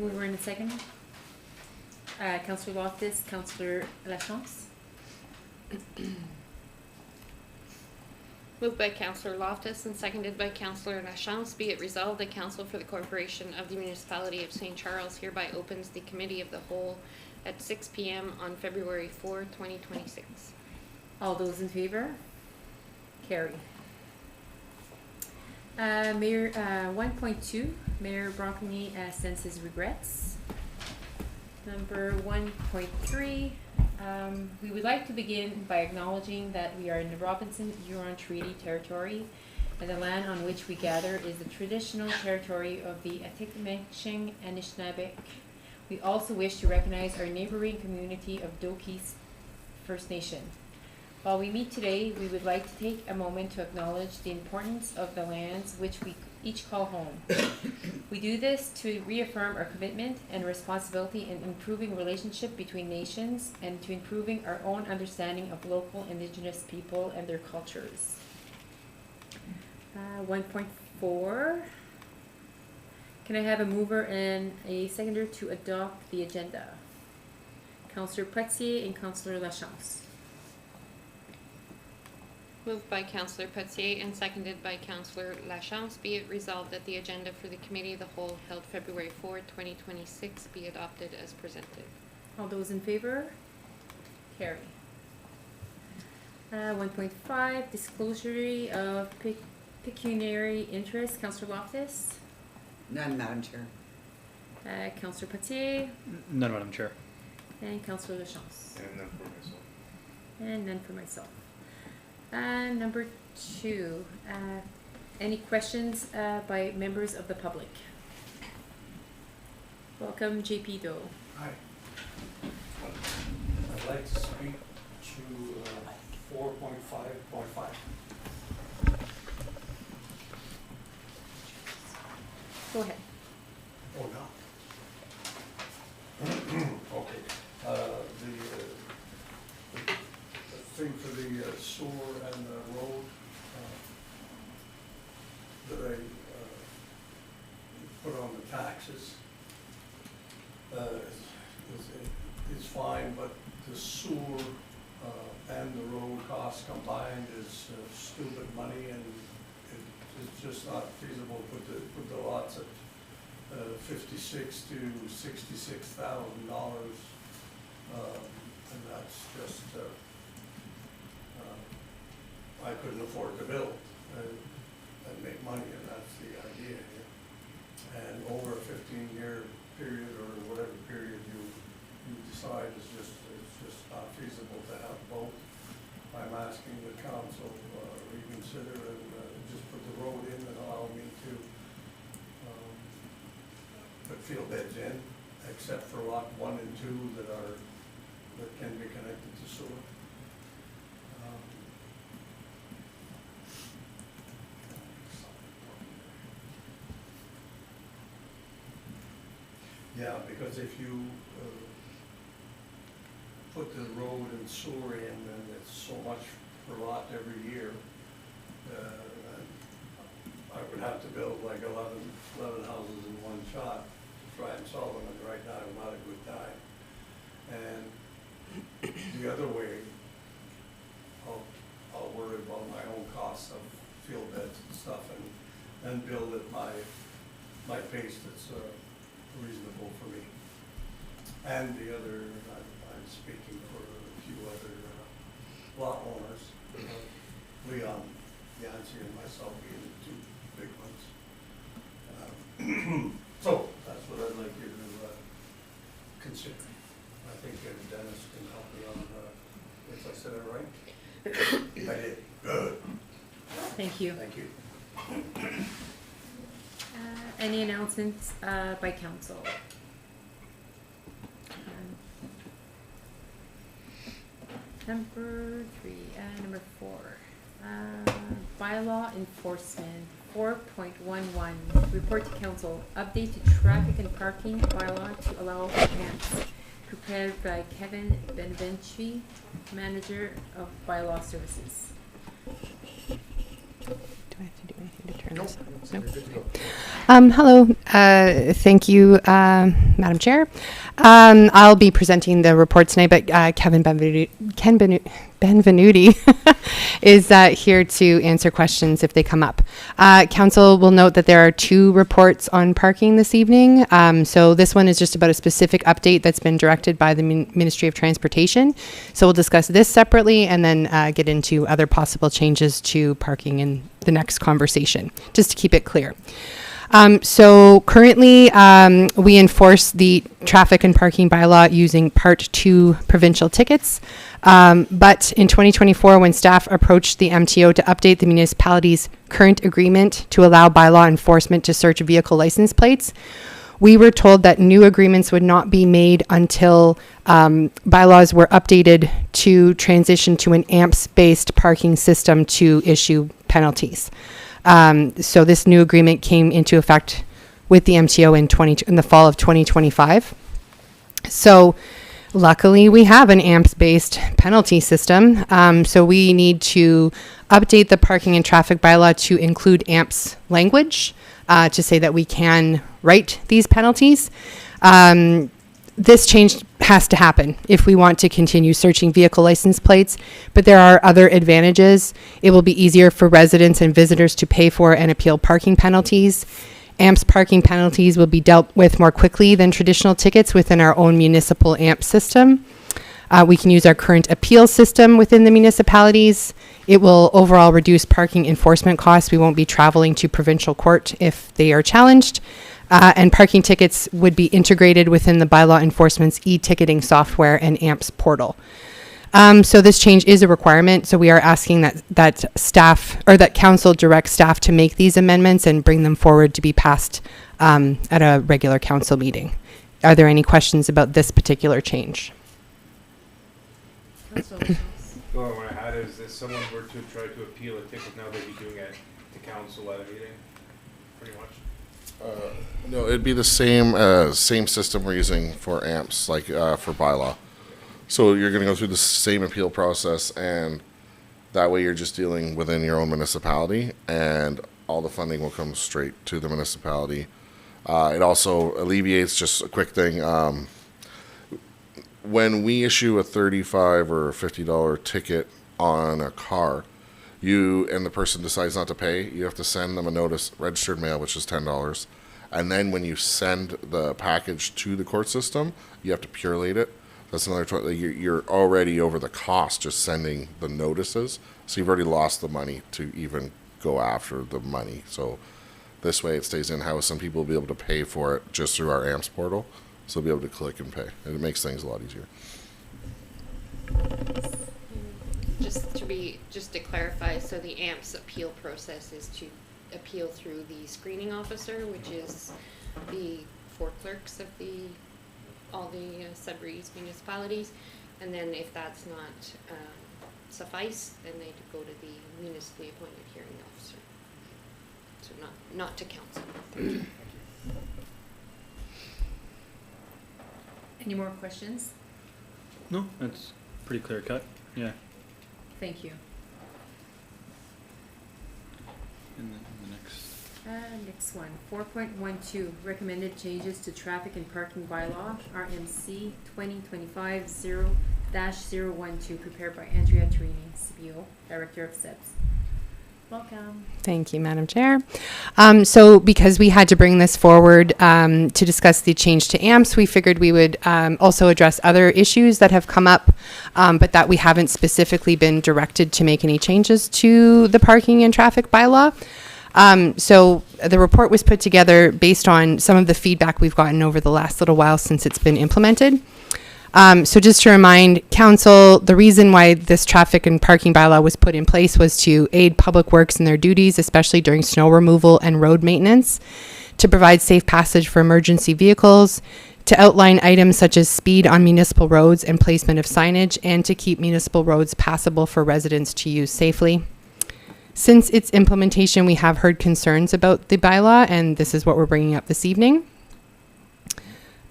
Mover in a second. Councillor Loftus, Councillor Lachance. Moved by Councillor Loftus and seconded by Councillor Lachance, be it resolved that Council for the Corporation of the Municipality of St. Charles hereby opens the Committee of the Whole at 6 p.m. on February 4, 2026. All those in favor? Carry. Mayor, 1.2, Mayor Brocconi sends his regrets. Number 1.3, we would like to begin by acknowledging that we are in the Robinson-Huron Treaty Territory, and the land on which we gather is the traditional territory of the Atikameksheng Anishinaabe. We also wish to recognize our neighboring community of Dokis First Nation. While we meet today, we would like to take a moment to acknowledge the importance of the lands which we each call home. We do this to reaffirm our commitment and responsibility in improving relationship between nations and to improving our own understanding of local Indigenous people and their cultures. 1.4. Can I have a mover and a seconder to adopt the agenda? Councillor Pelletier and Councillor Lachance. Moved by Councillor Pelletier and seconded by Councillor Lachance, be it resolved that the agenda for the Committee of the Whole held February 4, 2026 be adopted as presented. All those in favor? Carry. 1.5, disclosure of pecuniary interest. Councillor Loftus. None, Madam Chair. Councillor Pelletier. None, Madam Chair. And Councillor Lachance. And none for myself. And none for myself. Number 2, any questions by members of the public? Welcome, JP Doe. Hi. I'd like to speak to 4.5.5. Go ahead. Oh, no. Okay. The thing for the sewer and the road that I put on the taxes is fine, but the sewer and the road costs combined is stupid money, and it's just not feasible to put the lots at $56,000 to $66,000, and that's just I couldn't afford to build and make money, and that's the idea here. And over a 15-year period or whatever period you decide is it's just not feasible to have both. I'm asking the council reconsider and just put the road in and allow me to put field beds in, except for lot 1 and 2 that can be connected to sewer. Yeah, because if you put the road and sewer in, and it's so much per lot every year, I would have to build like 11 houses in one shot to try and solve them, and right now is not a good time. And the other way, I'll worry about my own costs of field beds and stuff, and then build at my pace that's reasonable for me. And the other, I'm speaking for a few other lot owners, Leon, Yancy, and myself being the 2 big ones. So that's what I'd like you to consider. I think Dennis can help me on if I said it right. I did. Good. Thank you. Thank you. Any announcements by council? Number 3, number 4, bylaw enforcement. 4.11, report to council, update to traffic and parking bylaw to allow enhance, prepared by Kevin Benvenchi, manager of bylaw services. Do I have to do anything to turn turn this on? Nope. Good to go. Hello. Thank you, Madam Chair. I'll be presenting the report tonight, but Kevin Benvenuti is here to answer questions if they come up. Council will note that there are 2 reports on parking this evening. So this one is just about a specific update that's been directed by the Ministry of Transportation. So we'll discuss this separately and then get into other possible changes to parking in the next conversation, just to keep it clear. So currently, we enforce the traffic and parking bylaw using Part 2 provincial tickets. But in 2024, when staff approached the MTO to update the municipality's current agreement to allow bylaw enforcement to search vehicle license plates, we were told that new agreements would not be made until bylaws were updated to transition to an AMPS-based parking system to issue penalties. So this new agreement came into effect with the MTO in the fall of 2025. So luckily we have an AMPS-based penalty system. So we need to update the parking and traffic bylaw to include AMPS language to say that we can write these penalties. This change has to happen if we want to continue searching vehicle license plates, but there are other advantages. It will be easier for residents and visitors to pay for and appeal parking penalties. AMPS parking penalties will be dealt with more quickly than traditional tickets within our own municipal AMPS system. We can use our current appeal system within the municipalities. It will overall reduce parking enforcement costs. We won't be traveling to provincial court if they are challenged. And parking tickets would be integrated within the bylaw enforcement's e-ticketing software and AMPS portal. So this change is a requirement. So we are asking that staff or that council direct staff to make these amendments and bring them forward to be passed at a regular council meeting. Are there any questions about this particular change? Well, what I had is if someone were to try to appeal a ticket now, they'd be doing it to council at a meeting, pretty much. No, it'd be the same system we're using for AMPS, like for bylaw. So you're going to go through the same appeal process, and that way you're just dealing within your own municipality, and all the funding will come straight to the municipality. It also alleviates, just a quick thing, when we issue a $35 or $50 ticket on a car, and the person decides not to pay, you have to send them a notice, registered mail, which is $10. And then when you send the package to the court system, you have to purelate it. That's another 20. You're already over the cost just sending the notices. So you've already lost the money to even go after the money. So this way it stays in-house and people will be able to pay for it just through our AMPS portal. So they'll be able to click and pay. And it makes things a lot easier. Just to clarify, so the AMPS appeal process is to appeal through the screening officer, which is the 4 clerks of all the sub-Rees municipalities, and then if that's not suffice, then they go to the municipally appointed hearing officer. So not to council. Thank you. Any more questions? No, that's pretty clear cut. Yeah. Thank you. And then the next. Next one, 4.12, recommended changes to traffic and parking bylaw, RMC 2025-0-012, prepared by Andrea Torini, CBO, Director of SEBS. Welcome. Thank you, Madam Chair. So because we had to bring this forward to discuss the change to AMPS, we figured we would also address other issues that have come up, but that we haven't specifically been directed to make any changes to the parking and traffic bylaw. So the report was put together based on some of the feedback we've gotten over the last little while since it's been implemented. So just to remind council, the reason why this traffic and parking bylaw was put in place was to aid public works in their duties, especially during snow removal and road maintenance, to provide safe passage for emergency vehicles, to outline items such as speed on municipal roads and placement of signage, and to keep municipal roads passable for residents to use safely. Since its implementation, we have heard concerns about the bylaw, and this is what we're bringing up this evening.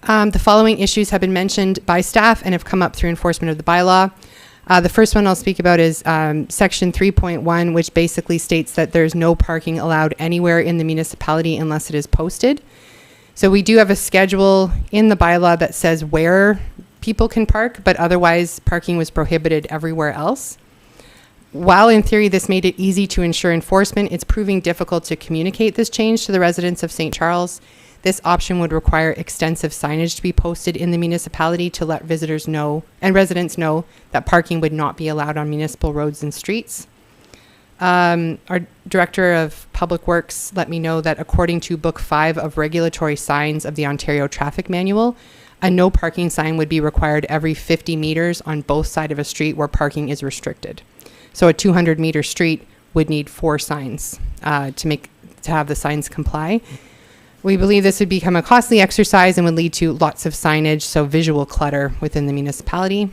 The following issues have been mentioned by staff and have come up through enforcement of the bylaw. The first one I'll speak about is section 3.1, which basically states that there's no parking allowed anywhere in the municipality unless it is posted. So we do have a schedule in the bylaw that says where people can park, but otherwise parking was prohibited everywhere else. While in theory this made it easy to ensure enforcement, it's proving difficult to communicate this change to the residents of St. Charles. This option would require extensive signage to be posted in the municipality to let visitors know and residents know that parking would not be allowed on municipal roads and streets. Our Director of Public Works let me know that according to Book 5 of Regulatory Signs of the Ontario Traffic Manual, a no parking sign would be required every 50 meters on both sides of a street where parking is restricted. So a 200-meter street would need 4 signs to have the signs comply. We believe this would become a costly exercise and would lead to lots of signage, so visual clutter within the municipality.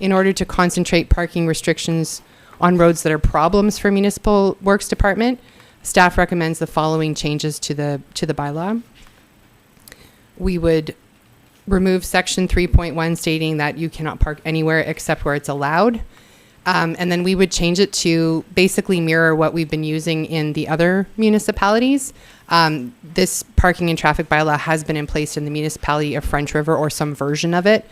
In order to concentrate parking restrictions on roads that are problems for Municipal Works Department, staff recommends the following changes to the bylaw. We would remove section 3.1 stating that you cannot park anywhere except where it's allowed. And then we would change it to basically mirror what we've been using in the other municipalities. This parking and traffic bylaw has been in place in the municipality of French River or some version of it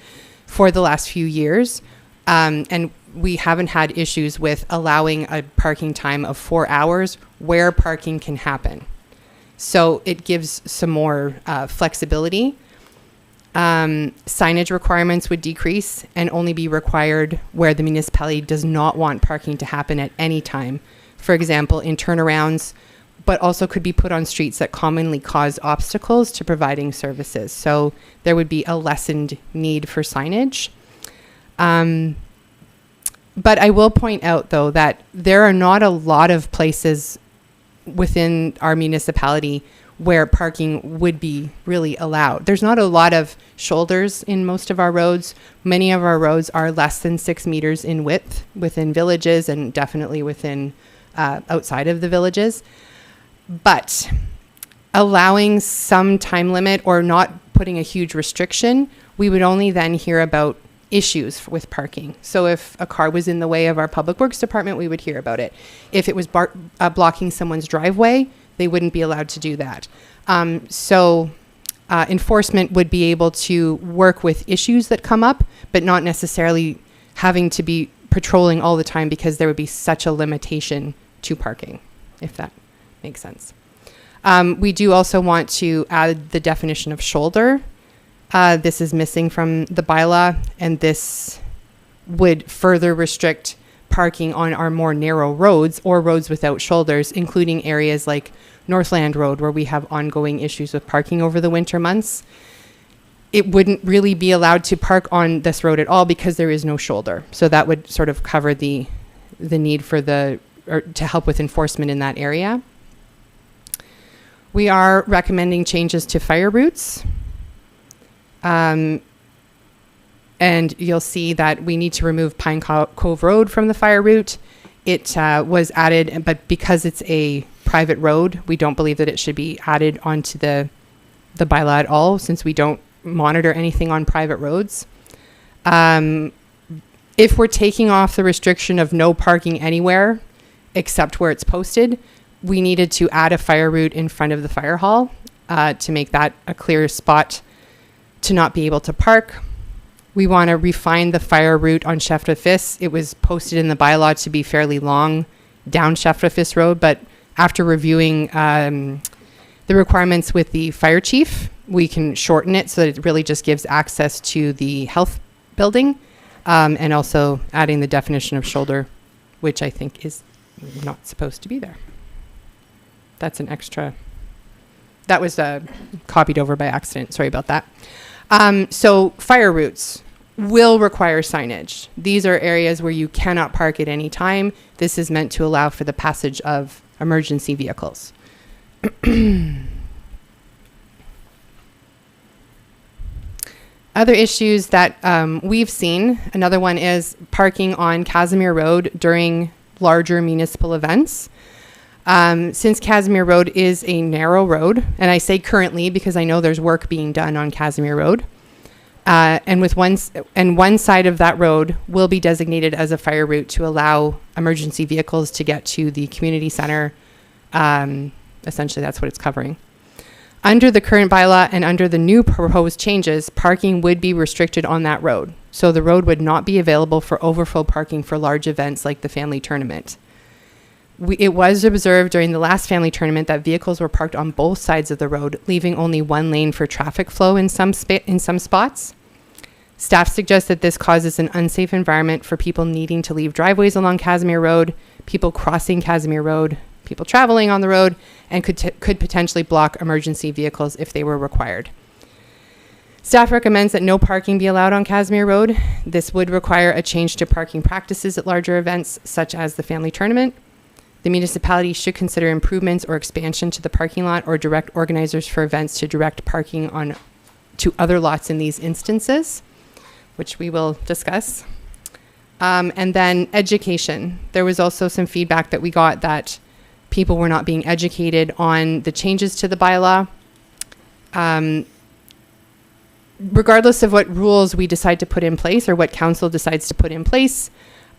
for the last few years. And we haven't had issues with allowing a parking time of 4 hours where parking can happen. So it gives some more flexibility. Signage requirements would decrease and only be required where the municipality does not want parking to happen at any time. For example, in turnarounds, but also could be put on streets that commonly cause obstacles to providing services. So there would be a lessened need for signage. But I will point out, though, that there are not a lot of places within our municipality where parking would be really allowed. There's not a lot of shoulders in most of our roads. Many of our roads are less than 6 meters in width within villages and definitely within outside of the villages. But allowing some time limit or not putting a huge restriction, we would only then hear about issues with parking. So if a car was in the way of our Public Works Department, we would hear about it. If it was blocking someone's driveway, they wouldn't be allowed to do that. Enforcement would be able to work with issues that come up, but not necessarily having to be patrolling all the time because there would be such a limitation to parking, if that makes sense. We do also want to add the definition of shoulder. This is missing from the bylaw, and this would further restrict parking on our more narrow roads or roads without shoulders, including areas like Northland Road, where we have ongoing issues with parking over the winter months. It wouldn't really be allowed to park on this road at all because there is no shoulder. So that would sort of cover the need for to help with enforcement in that area. We are recommending changes to fire routes. And you'll see that we need to remove Pine Cove Road from the fire route. It was added, but because it's a private road, we don't believe that it should be added onto the bylaw at all, since we don't monitor anything on private roads. If we're taking off the restriction of no parking anywhere except where it's posted, we needed to add a fire route in front of the fire hall to make that a clear spot to not be able to park. We want to refine the fire route on Chef de Fils. It was posted in the bylaw to be fairly long down Chef de Fils Road, but after reviewing the requirements with the fire chief, we can shorten it so that it really just gives access to the health building, and also adding the definition of shoulder, which I think is not supposed to be there. That's an extra. That was copied over by accident. Sorry about that. So fire routes will require signage. These are areas where you cannot park at any time. This is meant to allow for the passage of emergency vehicles. Other issues that we've seen, another one is parking on Casimir Road during larger municipal events. Since Casimir Road is a narrow road, and I say currently because I know there's work being done on Casimir Road, And one side of that road will be designated as a fire route to allow emergency vehicles to get to the community center. Essentially, that's what it's covering. Under the current bylaw and under the new proposed changes, parking would be restricted on that road. So the road would not be available for overflow parking for large events like the family tournament. It was observed during the last family tournament that vehicles were parked on both sides of the road, leaving only one lane for traffic flow in some spots. Staff suggests that this causes an unsafe environment for people needing to leave driveways along Casimir Road, people crossing Casimir Road, people traveling on the road, and could potentially block emergency vehicles if they were required. Staff recommends that no parking be allowed on Casimir Road. This would require a change to parking practices at larger events, such as the family tournament. The municipality should consider improvements or expansion to the parking lot or direct organizers for events to direct parking to other lots in these instances, which we will discuss. And then education. There was also some feedback that we got that people were not being educated on the changes to the bylaw. Regardless of what rules we decide to put in place or what council decides to put in place,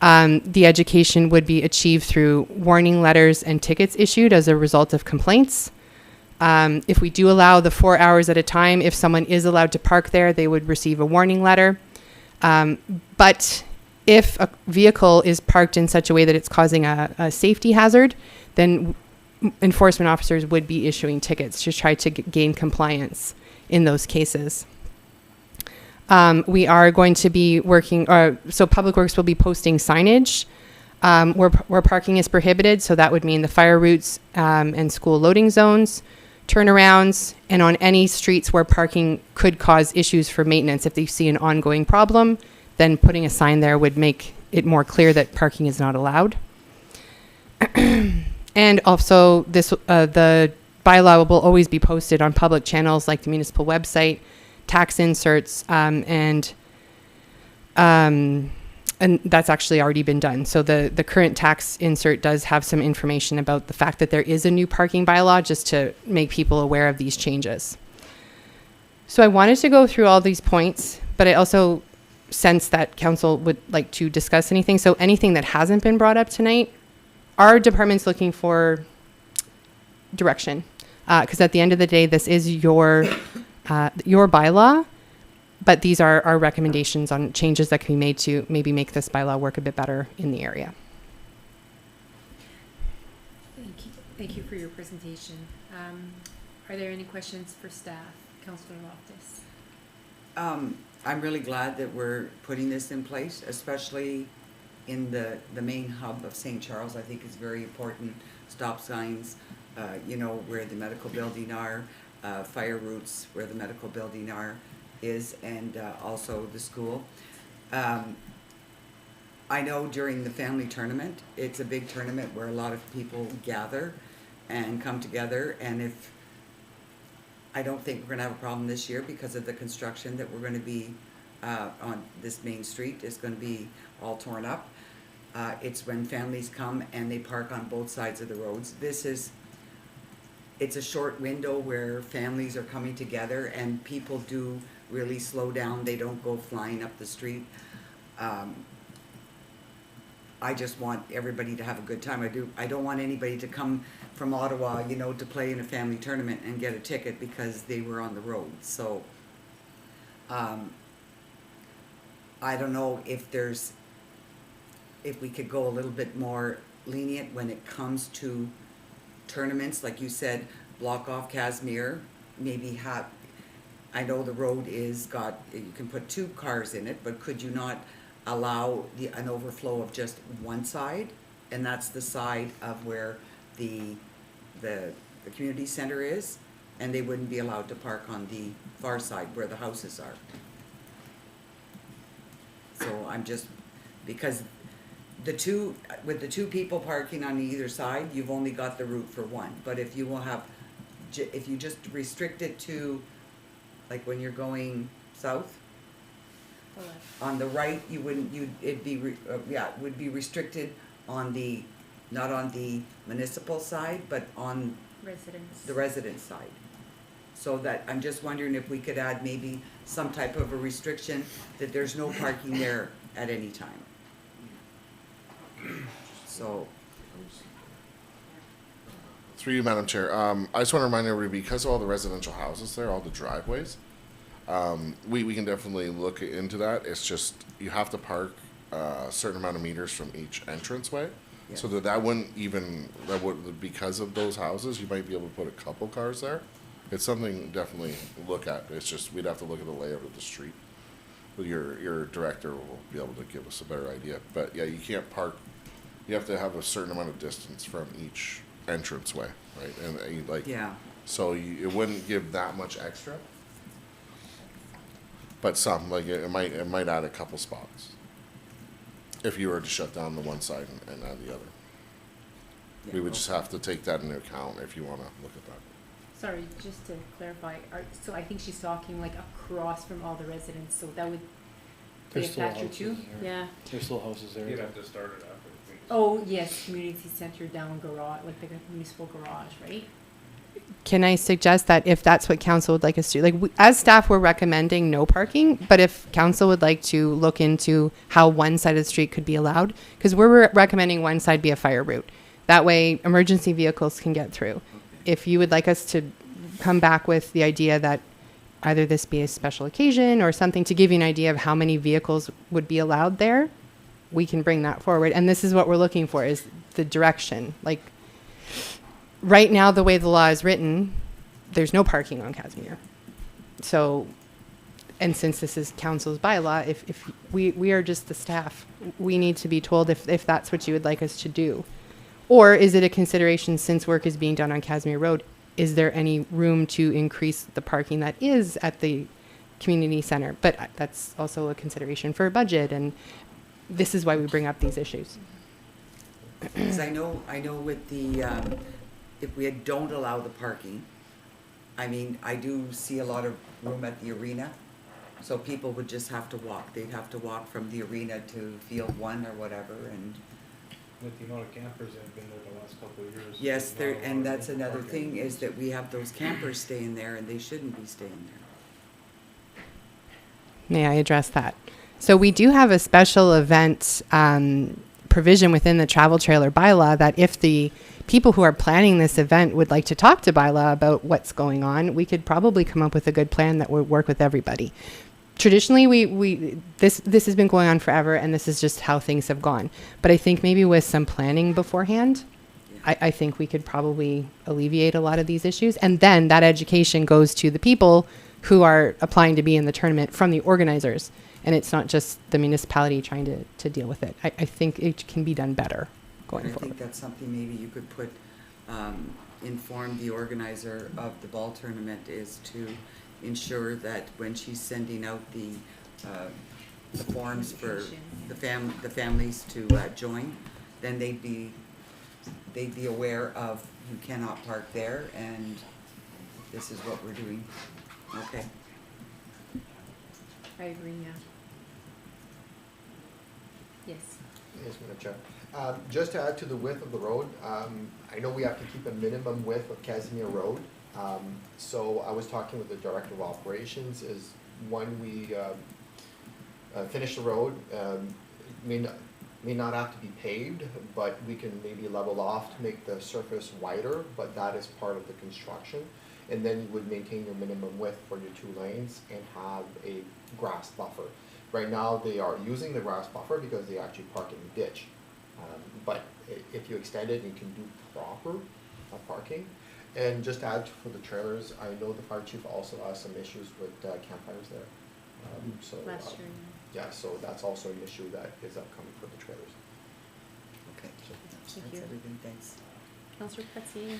the education would be achieved through warning letters and tickets issued as a result of complaints. If we do allow the 4 hours at a time, if someone is allowed to park there, they would receive a warning letter. But if a vehicle is parked in such a way that it's causing a safety hazard, then enforcement officers would be issuing tickets to try to gain compliance in those cases. We are going to be working, so Public Works will be posting signage where parking is prohibited. So that would mean the fire routes and school loading zones, turnarounds, and on any streets where parking could cause issues for maintenance. If they see an ongoing problem, then putting a sign there would make it more clear that parking is not allowed. And also, the bylaw will always be posted on public channels like the municipal website, tax inserts, and that's actually already been done. So the current tax insert does have some information about the fact that there is a new parking bylaw, just to make people aware of these changes. So I wanted to go through all these points, but I also sense that council would like to discuss anything. So anything that hasn't been brought up tonight, our department's looking for direction, because at the end of the day, this is your bylaw, but these are our recommendations on changes that can be made to maybe make this bylaw work a bit better in the area. Thank you for your presentation. Are there any questions for staff? Councillor Loftus. I'm really glad that we're putting this in place, especially in the main hub of St. Charles. I think it's very important. Stop signs, where the medical building are, fire routes where the medical building is, and also the school. I know during the family tournament, it's a big tournament where a lot of people gather and come together, and I don't think we're gonna have a problem this year because of the construction that we're gonna be on this main street is gonna be all torn up. It's when families come and they park on both sides of the roads. It's a short window where families are coming together and people do really slow down. They don't go flying up the street. I just want everybody to have a good time. I don't want anybody to come from Ottawa, to play in a family tournament and get a ticket because they were on the road. So, I don't know if we could go a little bit more lenient when it comes to tournaments, like you said, block off Casimir, maybe I know the road you can put 2 cars in it, but could you not allow an overflow of just one side? And that's the side of where the community center is, and they wouldn't be allowed to park on the far side where the houses are. So because with the 2 people parking on either side, you've only got the route for one. But if you just restrict it to, like when you're going south, on the right, it would be restricted on not on the municipal side, but on Residents. the resident side. So that, I'm just wondering if we could add maybe some type of a restriction that there's no parking there at any time. So, Through you, Madam Chair. I just want to remind everybody, because of all the residential houses there, all the driveways, we can definitely look into that. It's just, you have to park a certain amount of meters from each entranceway. So Yeah. that wouldn't even, that would, because of those houses, you might be able to put a couple cars there. It's something definitely look at. It's just, we'd have to look at the layout of the street. But your director will be able to give us a better idea. But yeah, you can't park, you have to have a certain amount of distance from each entranceway, right? And like, yeah, so it wouldn't give that much extra. But some, like, it might add a couple spots. If you were to shut down the one side and add the other. We yeah, would just have to take that into account if you wanna look at that. Sorry, just to clarify, so I think she's talking like across from all the residents, so that would be a There's still factor too? houses there. Yeah. There's still houses there. You'd have to start it after. the meeting. Oh, yes, community center down garage, like the municipal garage, right? Can I suggest that if that's what council would like us to, like, as staff, we're recommending no parking, but if council would like to look into how one side of the street could be allowed, because we're recommending one side be a fire route. That way, emergency vehicles can get through. If you would like us to come back with the idea that either this be a special occasion or something to give you an idea of how many vehicles would be allowed there, we can bring that forward. And this is what we're looking for, is the direction. Like, right now, the way the law is written, there's no parking on Casimir. So, and since this is council's bylaw, if we are just the staff, we need to be told if that's what you would like us to do. Or is it a consideration, since work is being done on Casimir Road, is there any room to increase the parking that is at the community center? But that's also a consideration for budget, and this is why we bring up these issues. because I know with the, if we don't allow the parking, I mean, I do see a lot of room at the arena, so people would just have to walk. They'd have to walk from the arena to Field 1 or whatever, and With the amount of campers that have been there the last couple of years. yes, there's there, not a lot and of that's room for another parking. thing, is that we have those campers staying there, and they shouldn't be staying there. May I address that? So we do have a special event provision within the travel trailer bylaw that if the people who are planning this event would like to talk to bylaw about what's going on, we could probably come up with a good plan that would work with everybody. Traditionally, this has been going on forever, and this is just how things have gone. But I think maybe with some planning beforehand, I think we could probably alleviate a lot of these issues. And then that education goes to the people who are applying to be in the tournament from the organizers. And it's not just the municipality trying to deal with it. I think it can be done better going And I forward. think that's something maybe you could put, inform the organizer of the ball tournament, is to ensure that when she's sending out the forms for the families to join, then they'd be aware of, you cannot park there, and this is what we're doing. Okay. I agree, yeah. Yes. Yes, Madam Chair. Just to add to the width of the road, I know we have to keep a minimum width of Casimir Road. So I was talking with the Director of Operations, is when we finish the road, may not have to be paved, but we can maybe level off to make the surface wider, but that is part of the construction. And then you would maintain your minimum width for your 2 lanes and have a grass buffer. Right now, they are using the grass buffer because they actually park in the ditch. But if you extend it, you can do proper parking. And just to add for the trailers, I know the fire chief also has some issues with campfires there. Last year, Yeah, so that's also an issue that is upcoming for the trailers. Okay. That's Thank you. everything, thanks. Councillor Patsy?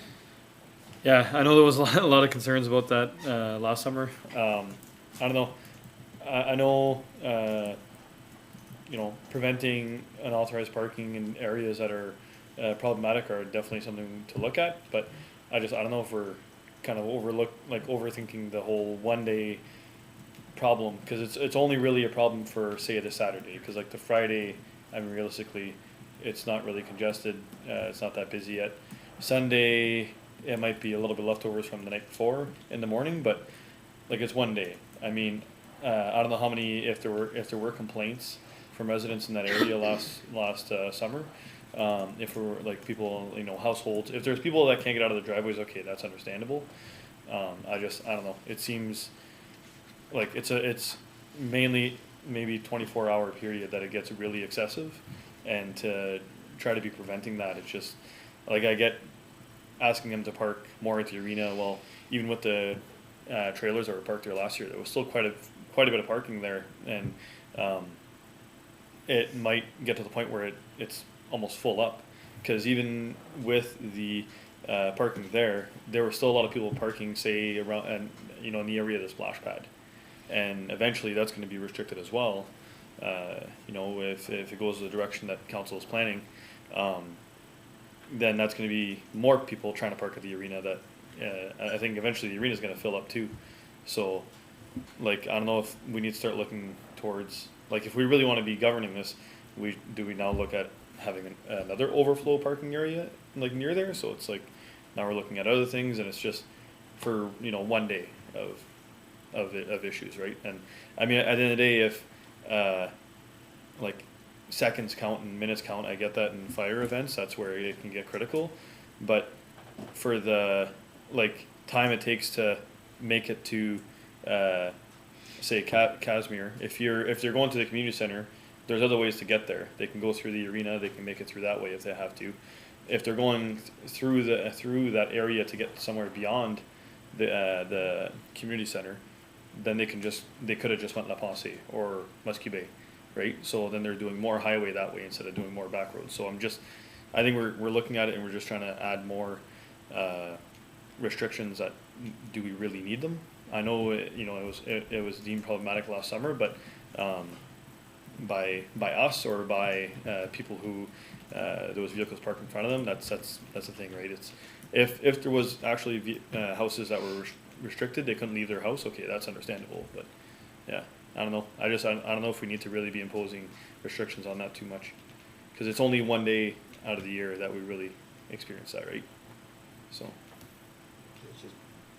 Yeah, I know there was a lot of concerns about that last summer. I don't know. I know, preventing unauthorized parking in areas that are problematic are definitely something to look at. But I don't know if we're kind of overthinking the whole 1 day problem, because it's only really a problem for, say, the Saturday, because like the Friday, I mean, realistically, it's not really congested. It's not that busy yet. Sunday, it might be a little bit leftovers from the night before in the morning, but like it's one day. I mean, I don't know how many, if there were complaints from residents in that area last summer. If there were like people, households, if there's people that can't get out of their driveways, okay, that's understandable. I don't know. It seems like it's mainly maybe 24-hour period that it gets really excessive, and to try to be preventing that, it's just like I get asking them to park more at the arena. Well, even with the trailers that were parked there last year, there was still quite a bit of parking there, and it might get to the point where it's almost full up, because even with the parking there were still a lot of people parking, say around and in the area of the splash pad, and eventually that's going to be restricted as well. If it goes the direction that council is planning, then that's going to be more people trying to park at the arena. That I think eventually the arena is going to fill up too. So, like, I don't know if we need to start looking towards, like, if we really want to be governing this, we now look at having another overflow parking area like near there. So it's like now we're looking at other things, and it's just for one day of issues, right? And I mean, at the end of the day, if like seconds count and minutes count, I get that in fire events, that's where it can get critical. But for the time it takes to make it to say Casimir, if they're going to the community center, there's other ways to get there. They can go through the arena, they can make it through that way if they have to. If they're going through that area to get somewhere beyond the community center, then they could have just went La Posse or Muskie Bay, right? So then they're doing more highway that way instead of doing more back roads. So I think we're looking at it, and we're just trying to add more restrictions. That do we really need them? I know it was deemed problematic last summer, but by us or by people who those vehicles parked in front of them, that's the thing, right? It's if there was actually houses that were restricted, they couldn't leave their house. Okay, that's understandable, but yeah, I don't know. I don't know if we need to really be imposing restrictions on that too much, because it's only one day out of the year that we really experience that, right? So.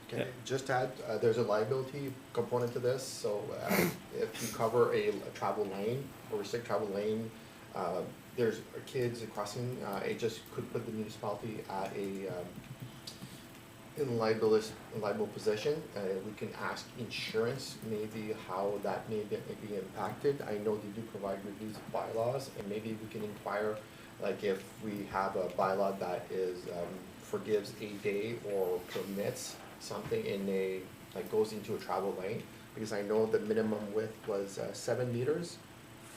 Can I just add, there's a liability component to this. So if you cover a travel lane or restrict travel lane, there's kids crossing, it just could put the municipality at in liable position. We can ask insurance maybe how that may be impacted. I know they do provide reviews of bylaws, and maybe we can inquire, like if we have a bylaw that is forgives a day or permits something goes into a travel lane, because I know the minimum width was 7 meters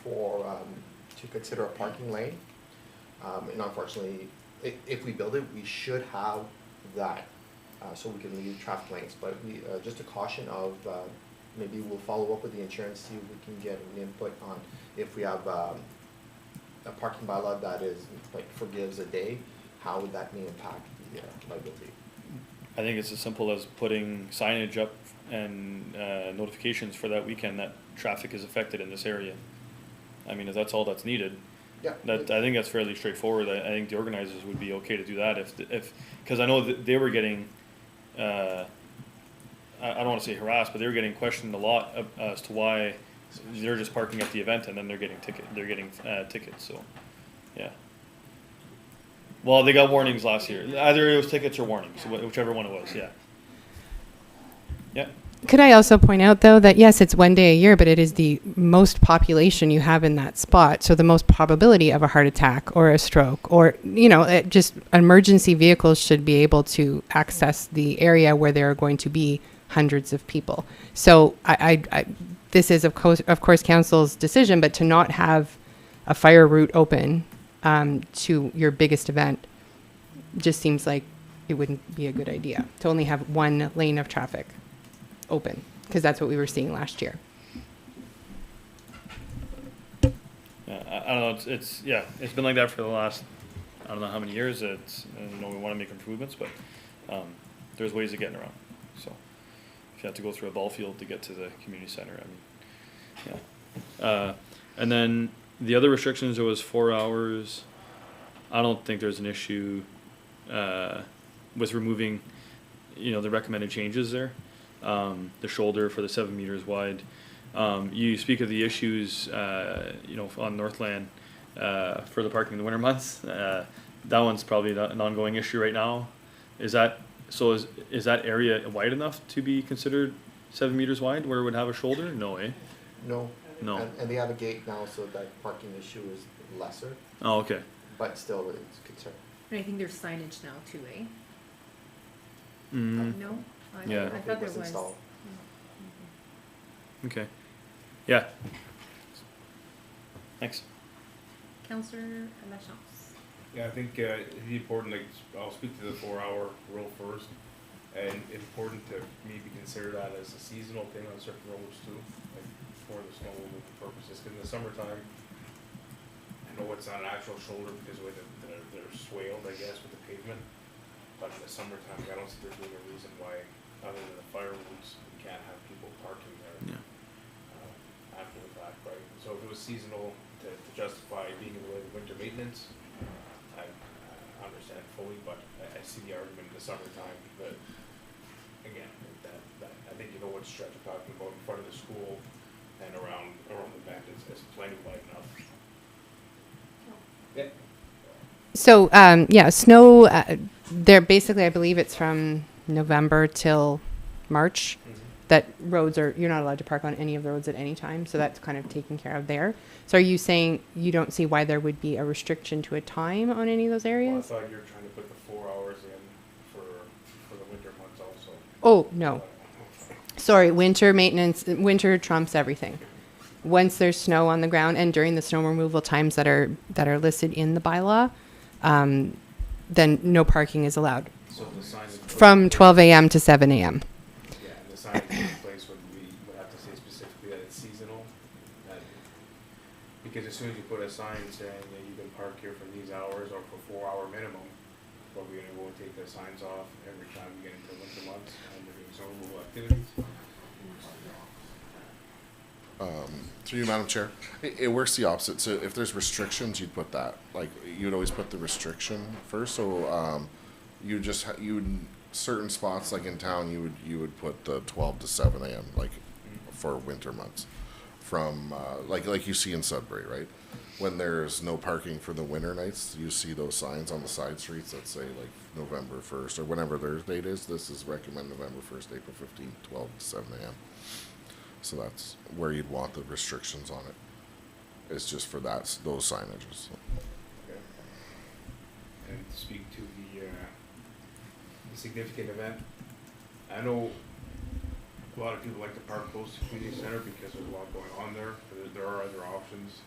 for to consider a parking lane, and unfortunately, if we build it, we should have that, so we can leave traffic lanes. But we just a caution of maybe we'll follow up with the insurance, see if we can get an input on if we have a parking bylaw that is forgives a day, how that may impact the liability. I think it's as simple as putting signage up and notifications for that weekend that traffic is affected in this area. I mean, if that's all that's needed, yeah, I think that's fairly straightforward. I think the organizers would be okay to do that if because I know that they were getting, I don't want to say harassed, but they were getting questioned a lot as to why they're just parking at the event and then they're getting tickets. So, yeah. Well, they got warnings last year. Either it was tickets or warnings, whichever one it was. Yeah. Yeah. Could I also point out, though, that yes, it's one day a year, but it is the most population you have in that spot. So the most probability of a heart attack or a stroke or, just emergency vehicles should be able to access the area where there are going to be hundreds of people. So this is, of course, council's decision, but to not have a fire route open to your biggest event just seems like it wouldn't be a good idea to only have one lane of traffic open, because that's what we were seeing last year. Yeah, I don't know. It's been like that for the last, I don't know how many years. We want to make improvements, but there's ways of getting around. So if you have to go through a ball field to get to the community center, I mean, yeah. And then the other restrictions, it was 4 hours. I don't think there's an issue with removing, the recommended changes there, the shoulder for the 7 meters wide. You speak of the issues, on Northland for the parking in the winter months. That one's probably an ongoing issue right now. Is that area wide enough to be considered 7 meters wide where it would have a shoulder? No, eh? No. No. And they have a gate now, so that parking issue is lesser, Oh, okay. but still it's a concern. And I think there's signage now too, eh? Mm, No? Yeah. I thought there was. installed. okay. Yeah. Thanks. Councillor Lachance. Yeah, I think it's important, like, I'll speak to the 4-hour rule first, and it's important to maybe consider that as a seasonal thing on certain roads too, like for the snow removal purposes, because in the summertime, I know it's not an actual shoulder because the way they're swaled, I guess, with the pavement, but in the summertime, I don't see there being a reason why, other than the fire routes, we can't have people parking there. Yeah. After the fact, right? So if it was seasonal to justify being in the way of winter maintenance, I understand fully, but I see the argument in the summertime that, again, that I think you know what stretch I'm talking about in front of the school and around the bend is plenty wide enough. Yeah. So, snow, there basically, I believe it's from November till March, that you're not allowed to park on any of the roads at any time. So that's kind of taken care of there. So are you saying you don't see why there would be a restriction to a time on any of those Well, I areas? thought you were trying to put the 4 hours in for the winter months also. Oh, no. Sorry, winter maintenance, winter trumps everything. Once there's snow on the ground and during the snow removal times that are listed in the bylaw, then no parking is allowed So the sign is from 12 a.m. to 7 a.m. Yeah, and the sign in place would have to say specifically that it's seasonal. Because as soon as you put a sign saying that you can park here from these hours or for 4-hour minimum, what we're gonna go and take the signs off every time we get into winter months and we're doing snow removal activities. Through you, Madam Chair, it works the opposite. So if there's restrictions, you'd put that. Like, you'd always put the restriction first. So you just certain spots like in town, you would put the 12 to 7 a.m. like for winter months. From like you see in Sudbury, right? When there's no parking for the winter nights, you see those signs on the side streets that say like November 1st or whenever their date is. This is recommend November 1st, April 15th, 12 to 7 a.m. So that's where you'd want the restrictions on it. It's just for those signages. Okay. And speak to the significant event. I know a lot of people like to park close to the community center because there's a lot going on there. There are other options.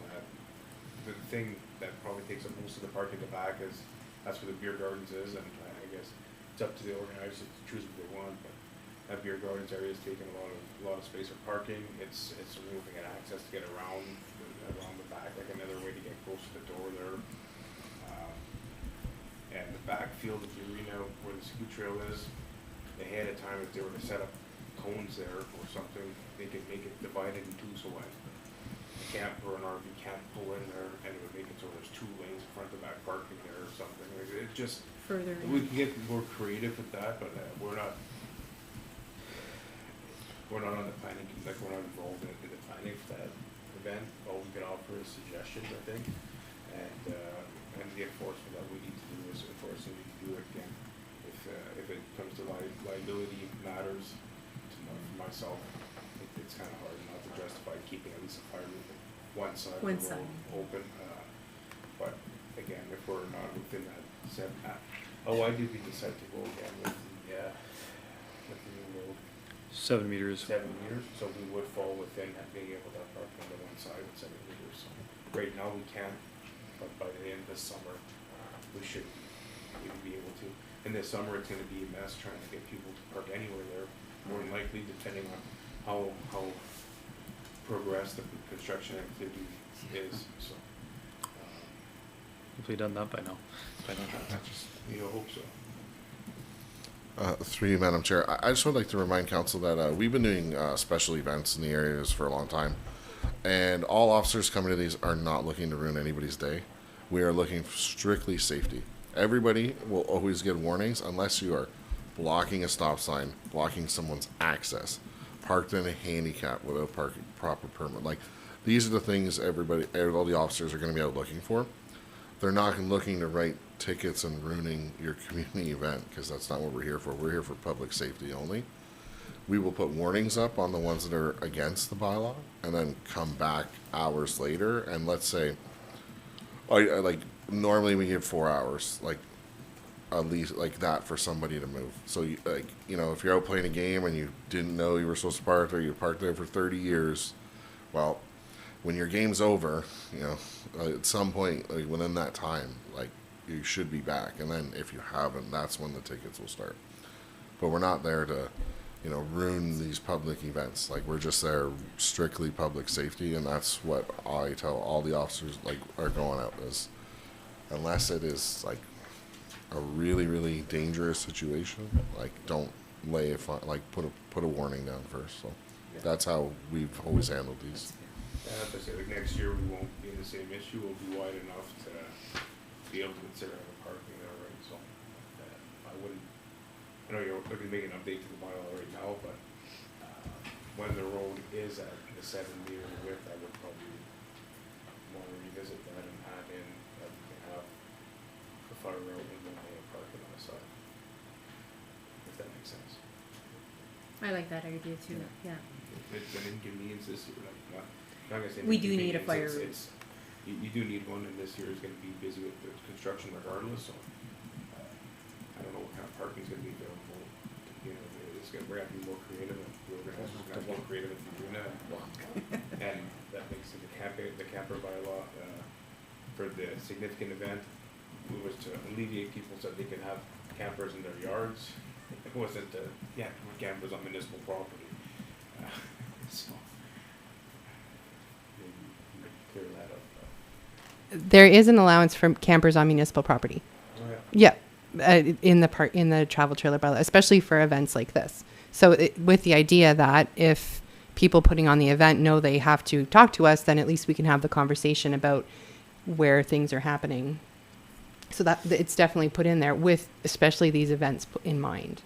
The thing that probably takes up most of the parking in the back is that's where the beer gardens is, and I guess it's up to the organizers to choose what they want. But that beer gardens area is taking a lot of space for parking. It's removing an access to get around the back, like another way to get close to the door there. And the backfield of the arena where the ski trail is, ahead of time, if they were to set up cones there or something, they could make it divided in two, so a camper or an RV can't pull in there, and it would make it so there's 2 lanes in front of back parking there or something. Like, it just, Further. we can get more creative with that, but we're not on the planning, like, we're not involved in the planning for that event. All we can offer is suggestions, I think, and the enforcement that we need to do is enforcing, we can do it again. If it comes to liability matters, for myself, it's kind of hard not to justify keeping at least a fire route one side of the road open. But again, if we're not within that setback, why did we decide to go again with the new road? 7 meters. 7 meters, so we would fall within being able to park on the one side with 7 meters. So right now we can't, but by the end of the summer, we should be able to. In the summer, it's gonna be a mess trying to get people to park anywhere there, more than likely, depending on how progressed the construction activity is, so. Hopefully done that by now. You hope so. Through you, Madam Chair, I just would like to remind council that we've been doing special events in the areas for a long time, and all officers coming to these are not looking to ruin anybody's day. We are looking for strictly safety. Everybody will always get warnings unless you are blocking a stop sign, blocking someone's access, parked in a handicap without proper permit. Like, these are the things all the officers are going to be out looking for. They're not looking to write tickets and ruining your community event, because that's not what we're here for. We're here for public safety only. We will put warnings up on the ones that are against the bylaw, and then come back hours later. And let's say, like, normally we give 4 hours, like, at least like that, for somebody to move. So, if you're out playing a game and you didn't know you were supposed to park there, you parked there for 30 years, well, when your game's over, at some point, like, within that time, like, you should be back. And then if you haven't, that's when the tickets will start. But we're not there to, ruin these public events. Like, we're just there strictly public safety, and that's what I tell all the officers, like, are going out, is unless it is like a really, really dangerous situation, like, don't put a warning down first. So that's how we've always handled these. I have to say, like, next year we won't be in the same issue. We'll be wide enough to be able to consider having parking there, right? So I wouldn't. I know you're looking to make an update to the bylaw right now, but when the road is at the 7-meter width, I would probably want to revisit that and add in that we can have the fire road and then they have parking on the side, if that makes sense. I like that idea too, yeah. It's an inconvenience this year, like, not gonna say We do need a inconvenience, fire route. You do need one, and this year is gonna be busy with the construction regardless, so, I don't know what kind of parking's gonna be available. We're gonna be more creative, and we're gonna have more creative if we're doing that. And that makes it the camper bylaw, for the significant event, it was to alleviate people so they can have campers in their yards. It wasn't to, put campers on municipal property. So, maybe clear that up. There is an allowance for campers on municipal property. Yeah, in the travel trailer bylaw, especially for events like this. So with the idea that if people putting on the event know they have to talk to us, then at least we can have the conversation about where things are happening. So that it's definitely put in there with especially these events in mind.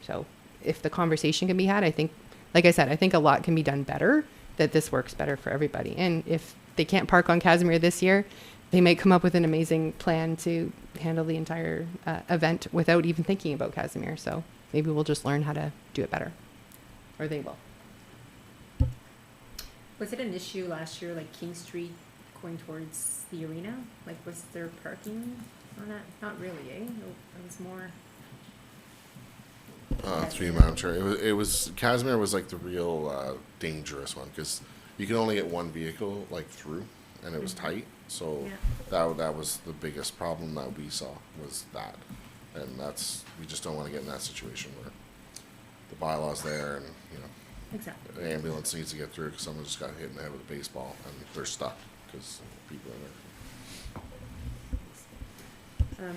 So if the conversation can be had, I think, like I said, I think a lot can be done better, that this works better for everybody. And if they can't park on Casimir this year, they may come up with an amazing plan to handle the entire event without even thinking about Casimir. So maybe we'll just learn how to do it better, or they will. Was it an issue last year, like King Street going towards the arena? Like, was there parking on that? Not really, eh? It was more. 3-mile chair. It was Casimir was like the real dangerous one, because you can only get one vehicle like through, and it was tight. So that was the biggest problem that we saw, was that, and we just don't want to get in that situation where the bylaw's there and Exactly. the ambulance needs to get through because someone just got hit in the head with a baseball and they're stuck because people are there.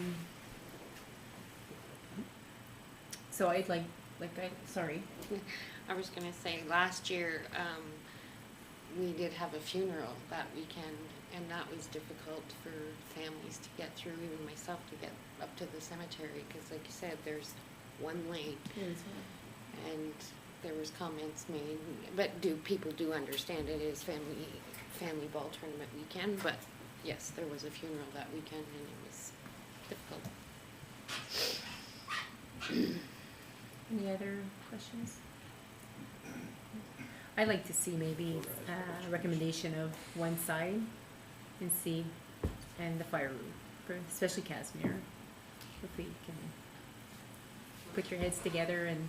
So I'd sorry. I was gonna say, last year, we did have a funeral that weekend, and that was difficult for families to get through, even myself, to get up to the cemetery, because like you said, there's one lane, and there was comments made, but people do understand it is family ball tournament weekend, but yes, there was a funeral that weekend, and it was difficult. Any other questions? I'd like to see maybe a recommendation of one side and the fire route, especially Casimir. If we can put your heads together and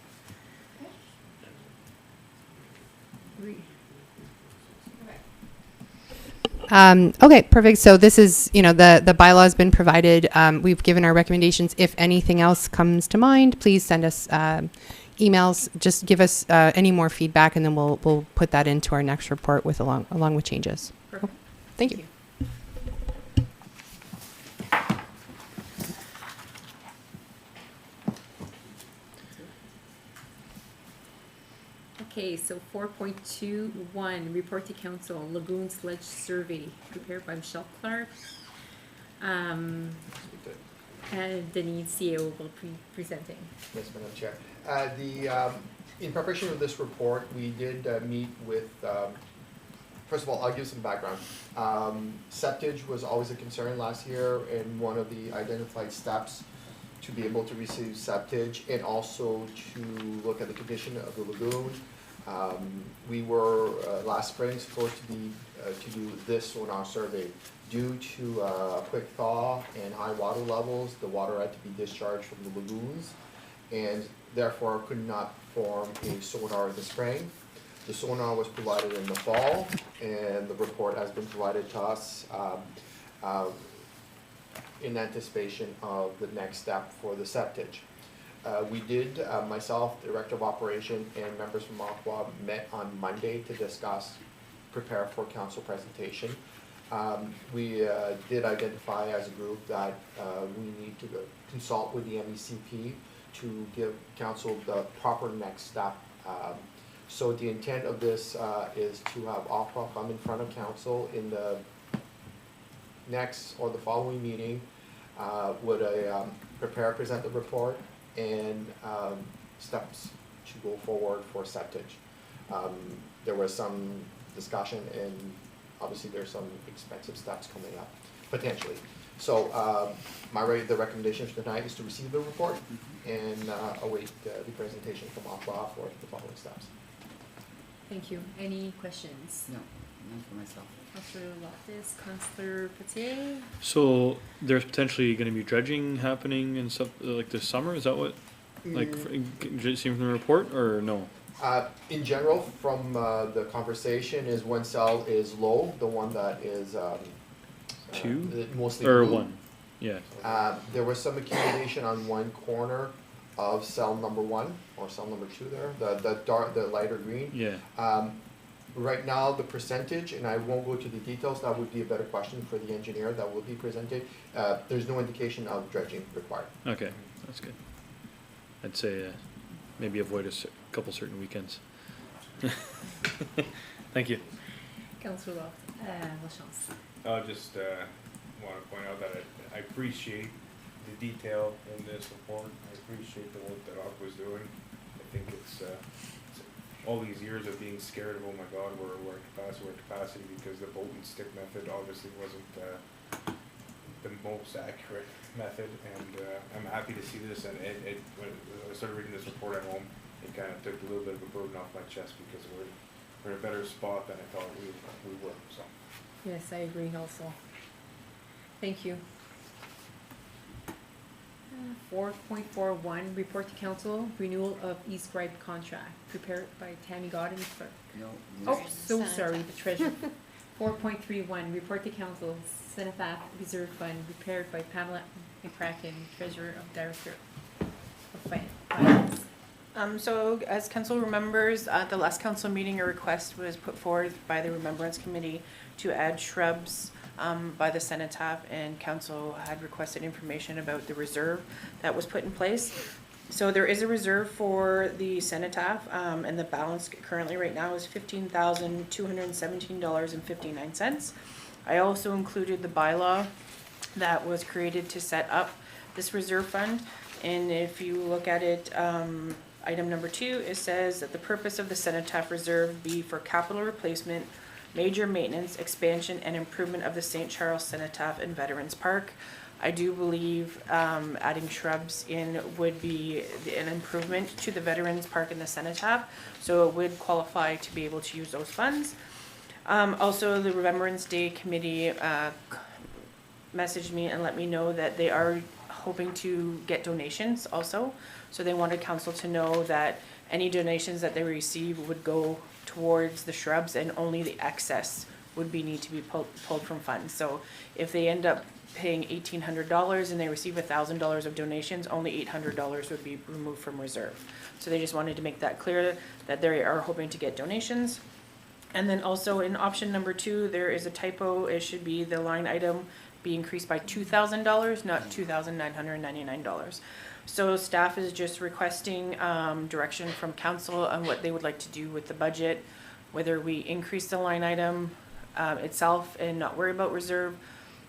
Okay, perfect. So this is, the bylaw has been provided. We've given our recommendations. If anything else comes to mind, please send us emails. Just give us any more feedback, and then we'll put that into our next report along with changes. Perfect. Thank you. Okay, so 4.21, report to council, lagoon sledge survey, prepared by Michelle Clark. And Denise, CEO, will be presenting. Yes, Madam Chair. In preparation of this report, we did meet with, first of all, I'll give some background. Septage was always a concern last year, and one of the identified steps to be able to receive septage and also to look at the condition of the lagoon. We were last spring supposed to be to do this sonar survey. Due to a quick thaw and high water levels, the water had to be discharged from the lagoons, and therefore could not form a sonar in the spring. The sonar was provided in the fall, and the report has been provided to us in anticipation of the next step for the septage. We did, myself, Director of Operation, and members from Aqua met on Monday to discuss, prepare for council presentation. We did identify as a group that we need to consult with the MECP to give council the proper next step. So the intent of this is to have Aqua come in front of council in the next or the following meeting with a present the report and steps to go forward for septage. There was some discussion, and obviously there's some expensive steps coming up, potentially. So the recommendation for tonight is to receive the report and await the presentation from Aqua for the following steps. Thank you. Any questions? No, none for myself. Councillor Loftus, Councillor Pate? So there's potentially going to be dredging happening in stuff like this summer. Is that what, like, seen from the report, or no? In general, from the conversation, is one cell is low, the one that is Two? mostly Or blue. one? Yeah. There was some accumulation on one corner of cell number 1 or cell number 2 there, the lighter green. Yeah. Right now, the percentage, and I won't go to the details, that would be a better question for the engineer that will be presented. There's no indication of dredging required. Okay, that's good. I'd say maybe avoid couple certain weekends. Thank you. Councillor Lachance. I just want to point out that I appreciate the detail in this report. I appreciate the work that Aqua's doing. I think it's all these years of being scared of, oh my God, we're at capacity, because the bolt and stick method obviously wasn't the most accurate method, and I'm happy to see this. And when I started reading this report at home, it kind of took a little bit of a burden off my chest, because we're in a better spot than I thought we were. So. Yes, I agree also. Thank you. 4.41, report to council, renewal of East Gripe contract, prepared by Tammy Godden. No. Oh, so Senate. sorry, the treasurer. 4.31, report to council, Senate Reserve Fund, prepared by Pamela McCracken, treasurer of Director of Finance. So as council remembers, at the last council meeting, a request was put forward by the Remembrance Committee to add shrubs by the cenotaph, and council had requested information about the reserve that was put in place. So there is a reserve for the cenotaph, and the balance currently right now is $15,217.59. I also included the bylaw that was created to set up this reserve fund, and if you look at it, item number 2, it says that the purpose of the cenotaph reserve be for capital replacement, major maintenance, expansion, and improvement of the St. Charles Cenotaph and Veterans Park. I do believe adding shrubs in would be an improvement to the Veterans Park and the Cenotaph, so it would qualify to be able to use those funds. Also, the Remembrance Day Committee messaged me and let me know that they are hoping to get donations also. So they wanted council to know that any donations that they receive would go towards the shrubs, and only the excess would need to be pulled from funds. So if they end up paying $1,800 and they receive $1,000 of donations, only $800 would be removed from reserve. So they just wanted to make that clear that they are hoping to get donations. And then also in option number 2, there is a typo. It should be the line item be increased by $2,000, not $2,999. So staff is just requesting direction from council on what they would like to do with the budget, whether we increase the line item itself and not worry about reserve,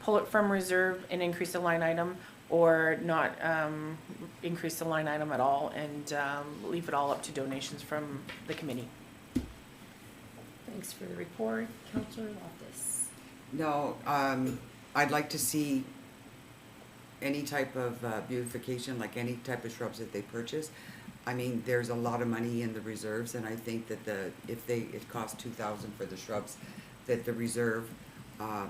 pull it from reserve and increase the line item, or not increase the line item at all and leave it all up to donations from the committee. Thanks for the report. Councillor Loftus. No, I'd like to see any type of beautification, like any type of shrubs that they purchase. I mean, there's a lot of money in the reserves, and I think that it costs 2,000 for the shrubs, that the reserve,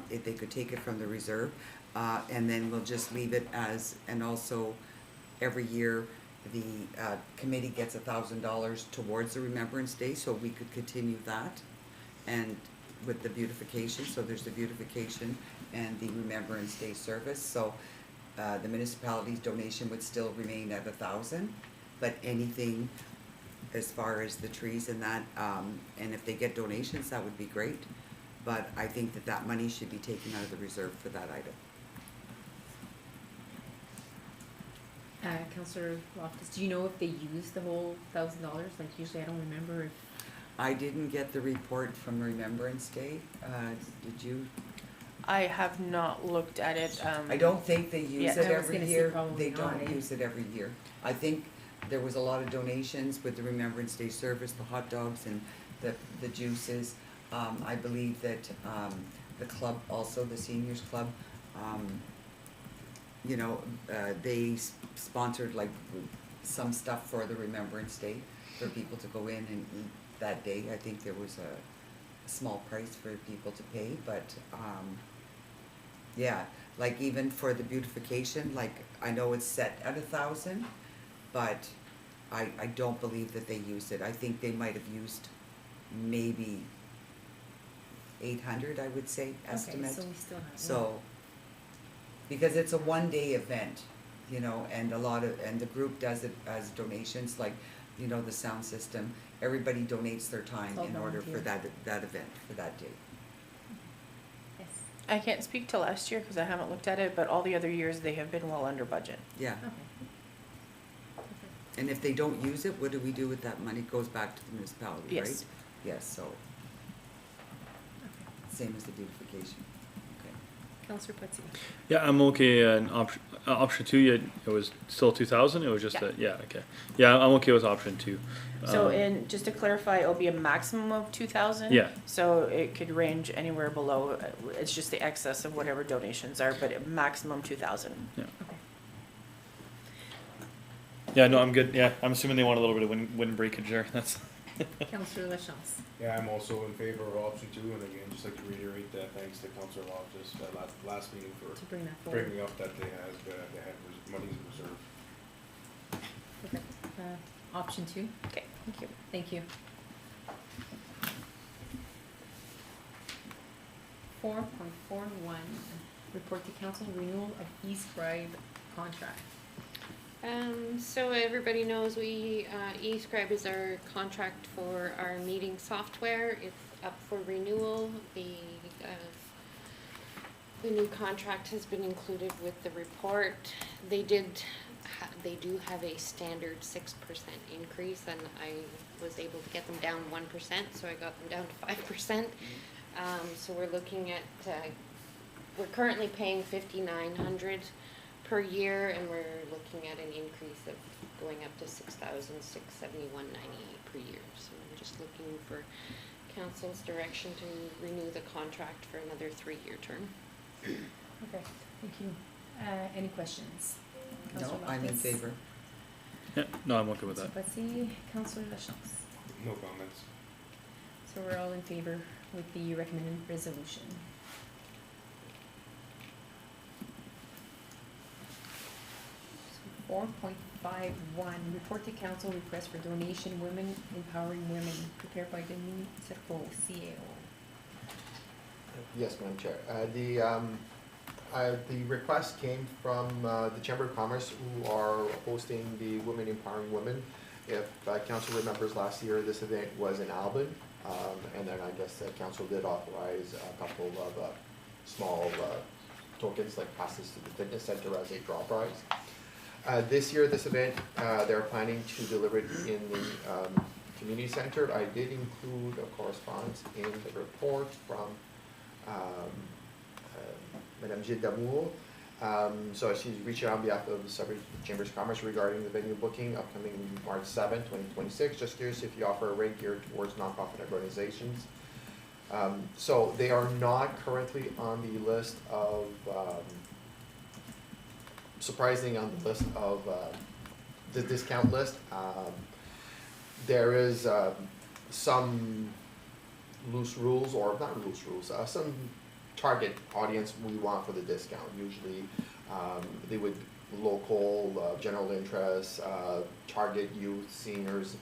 if they could take it from the reserve, and then we'll just leave it as, and also every year, the committee gets $1,000 towards the Remembrance Day, so we could continue that. And with the beautification, so there's the beautification and the Remembrance Day service, so the municipality's donation would still remain at 1,000, but anything as far as the trees and that, and if they get donations, that would be great. But I think that that money should be taken out of the reserve for that item. Councillor Loftus, do you know if they use the whole $1,000? Like usually I don't remember if. I didn't get the report from Remembrance Day, did you? I have not looked at it. I don't think they use Yeah, it I was every gonna say year. probably They don't not, eh? use it every year. I think there was a lot of donations with the Remembrance Day service, the hot dogs and the juices. I believe that the club also, the seniors club, you know, they sponsored like some stuff for the Remembrance Day for people to go in and eat that day. I think there was a small price for people to pay, but yeah, like even for the beautification, like I know it's set at 1,000, but I don't believe that they used it. I think they might have used maybe 800, I would say, estimate. Okay, so we still have. So, because it's a one-day event, you know, and and the group does it as donations, like, you know, the sound system, everybody donates their time It's all in order for volunteer. that event, for that day. Yes. I can't speak to last year because I haven't looked at it, but all the other years they have been well under budget. Yeah, Okay. Perfect. and if they don't use it, what do we do with that money? It goes back to the municipality, right? Yes. Yes, so, Okay. same as the beautification. Okay. Councillor Putzi. Yeah, I'm okay. Option two, yeah, it was still 2,000. It was just Yeah. yeah, okay. Yeah, I'm okay with option two. So just to clarify, it'll be a maximum of 2,000? Yeah. So it could range anywhere below, it's just the excess of whatever donations are, but a maximum 2,000. Yeah. Okay. Yeah, no, I'm good. Yeah, I'm assuming they want a little bit of wind breakage there. That's. Councillor Lachance. Yeah, I'm also in favor of option two, and again, just like to reiterate that thanks to Councillor Loftus, last meeting for To bring that forward. bringing up that they had money in reserve. Perfect. Option two. Okay, thank you. Thank you. 4.41, report to council renewal of e-scribe contract. So everybody knows eScribe is our contract for our meeting software. It's up for renewal. The new contract has been included with the report. They do have a standard 6% increase, and I was able to get them down 1%, so I got them down to 5%. So we're looking at, we're currently paying $5,900 per year, and we're looking at an increase of going up to $6,671.98 per year. So I'm just looking for council's direction to renew the contract for another 3-year term. Okay, thank you. Any questions? No, Councillor I'm in Loftus? favor. Yeah, no, I'm okay with that. Councillor Putzi, Councillor Lachance. No comments. So we're all in favor with the recommended resolution. So 4.51, report to council request for donation, women empowering women, prepared by Denis Turcot, CAO. Yes, Madam Chair. The request came from the Chamber of Commerce, who are hosting the Women Empowering Women. If council remembers, last year this event was in Albin, and then I guess council did authorize a couple of small tokens like passes to the fitness center as a draw prize. This year, this event, they're planning to deliver it in the community center. I did include a correspondence in the report from Madame Gilles Damour. So she's reaching out on behalf of the Sudbury Chambers of Commerce regarding the venue booking upcoming March 7th, 2026. Just curious if you offer a rate geared towards nonprofit organizations. So they are not currently on the list of, surprising on the list of the discount list. There is some loose rules, or not loose rules, some target audience we want for the discount. Usually they would local, general interest, target youth, seniors.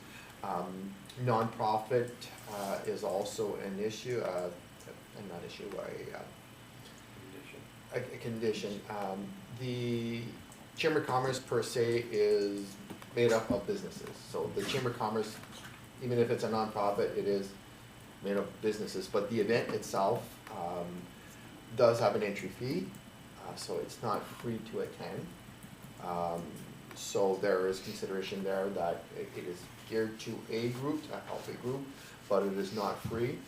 Nonprofit is also an issue, not issue, a condition. The Chamber of Commerce per se is made up of businesses. So the Chamber of Commerce, even if it's a nonprofit, it is made up of businesses. But the event itself does have an entry fee, so it's not free to attend. So there is consideration there that it is geared to a group, a healthy group, but it is not free.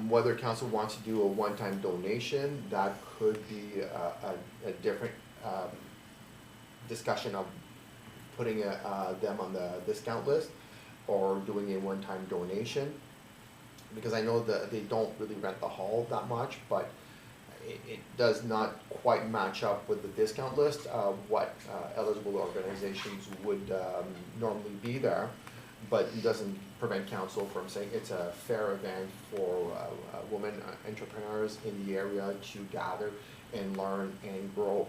Whether council wants to do a one-time donation, that could be a different discussion of putting them on the discount list or doing a one-time donation. Because I know that they don't really rent the hall that much, but it does not quite match up with the discount list of what eligible organizations would normally be there. But it doesn't prevent council from saying it's a fair event for women entrepreneurs in the area to gather and learn and grow.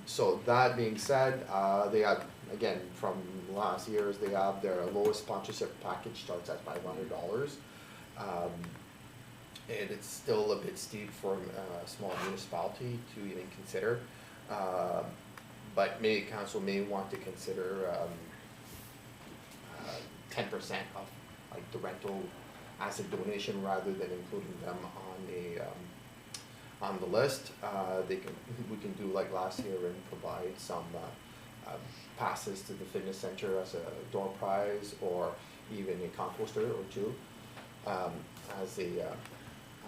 So that being said, they have, again, from last year's, they have their lowest sponsorship package starts at $500. And it's still a bit steep for a small municipality to even consider. But maybe council may want to consider 10% of like the rental as a donation rather than including them on the list. We can do like last year and provide some passes to the fitness center as a door prize, or even a composter or two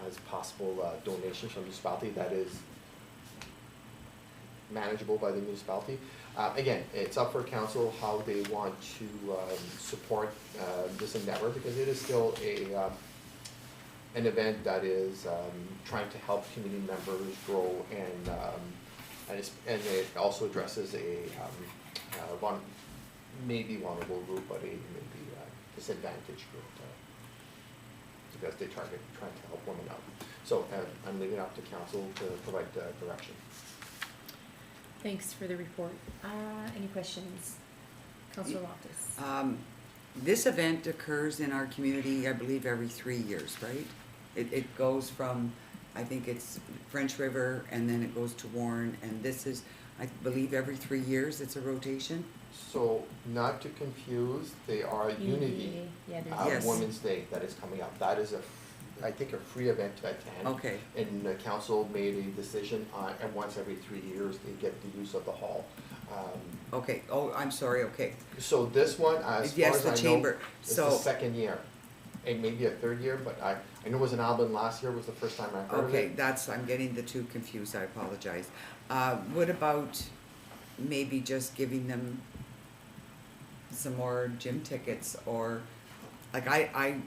as possible donations from the municipality that is manageable by the municipality. Again, it's up for council how they want to support this endeavor, because it is still an event that is trying to help community members grow, and it also addresses a maybe vulnerable group, but a maybe disadvantaged group, because they trying to help women out. So I'm leaving it up to council to provide direction. Thanks for the report. Any questions? Councillor Loftus. This event occurs in our community, I believe, every 3 years, right? It goes from, I think it's French River, and then it goes to Warren, and this is, I believe, every 3 years it's a rotation? So, not to confuse, they are Unity Yeah, there's Yes. Women's Day that is coming up. That is I think a free event to attend. Okay. And the council made a decision and once every 3 years they get the use of the hall. Okay, oh, I'm sorry, okay. So this one, as far Yes, as the I know, chamber. it's the So, second year. And maybe a third year, but I know it was in Alvin last year was the first time I heard of okay, it. I'm getting the two confused, I apologize. What about maybe just giving them some more gym tickets, or, like, a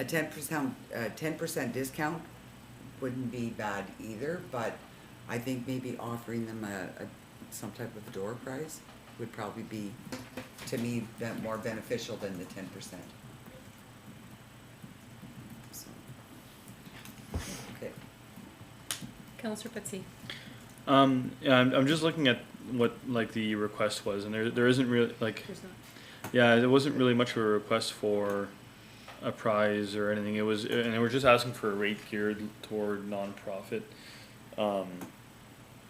10% discount wouldn't be bad either, but I think maybe offering them some type of door prize would probably be, to me, more beneficial than the 10%. So, okay. Councillor Patsy. Yeah, I'm just looking at what like the request was, and there isn't really like, There's not. yeah, there wasn't really much of a request for a prize or anything. It was, and they were just asking for a rate geared toward nonprofit.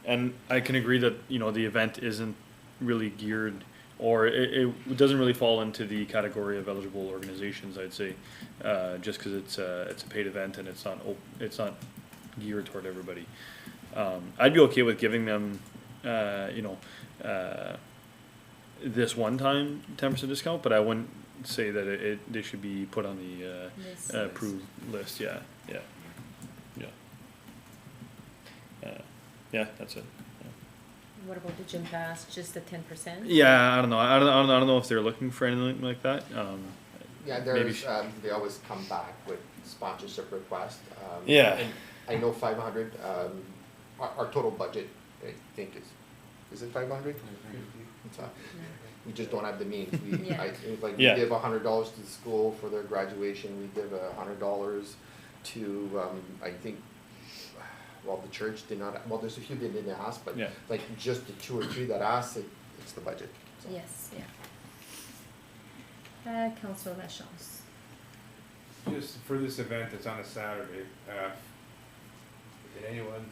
And I can agree that, you know, the event isn't really geared, or it doesn't really fall into the category of eligible organizations, I'd say, just because it's a paid event and it's not geared toward everybody. I'd be okay with giving them, this one-time 10% discount, but I wouldn't say that they should be put on the List. approved list. Yeah. Yeah, that's it. What about the gym pass, just the 10%? Yeah, I don't know. I don't know if they're looking for anything like that. Yeah, Maybe there's, they always come back with sponsorship requests. Yeah. And I know 500, our total budget, I think is it 500? We just don't have the means. We, Yeah. we Yeah. give $100 to the school for their graduation, we give $100 to, I think, well, the church did not, well, there's a few that didn't ask, but Yeah. like just the 2 or 3 that asked, it's the budget. So. Yes, yeah. Councilor Lachance. Just for this event, it's on a Saturday, did anyone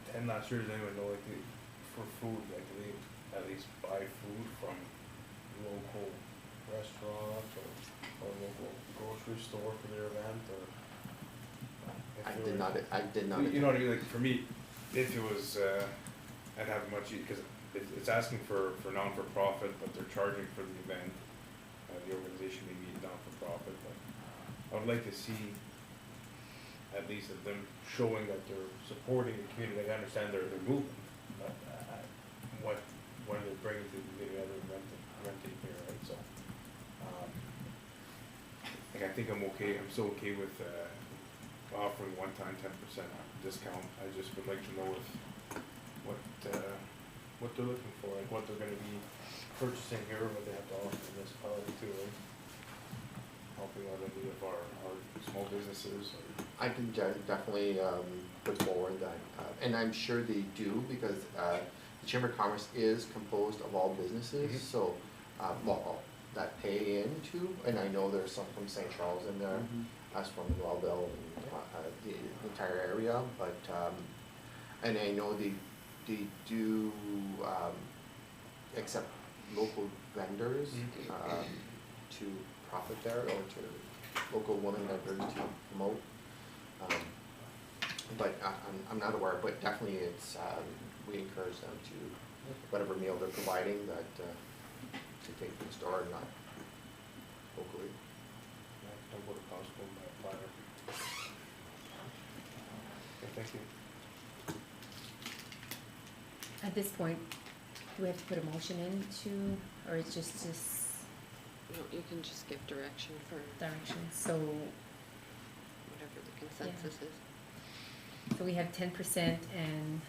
attend last year, does anyone know, like, for food, like, do they at least buy food from local restaurants or local grocery store for their event, or? if I there did were- not, You know what I mean, like, for me, if it was, I'd have much, because it's asking for non-for-profit, but they're charging for the event. The organization may be not-for-profit, but I would like to see at least of them showing that they're supporting the community. I understand their movement, but what are they bringing to the community other than renting here, right? So, like, I think I'm still okay with offering one-time 10% discount. I just would like to know if what they're looking for, like what they're gonna be purchasing here, what they have to offer the municipality too, right? Helping out any of our small businesses or. I can definitely put forward that, and I'm sure they do, because the Chamber of Commerce is composed of all businesses, Mhm. so, well, that pay into, and I know there's some from St. Charles in there, as from Wellville and the entire area, but, and I know they do accept local vendors to profit there, or to local women vendors to promote. But I'm not aware, but definitely it's, we encourage them to, whatever meal they're providing, that to take from the store and not locally. Don't go to Costco and buy a platter. Okay, thank you. At this point, do we have to put a motion in to, or it's just No, you can just give direction for directions? So, whatever the consensus is. so we have 10% and,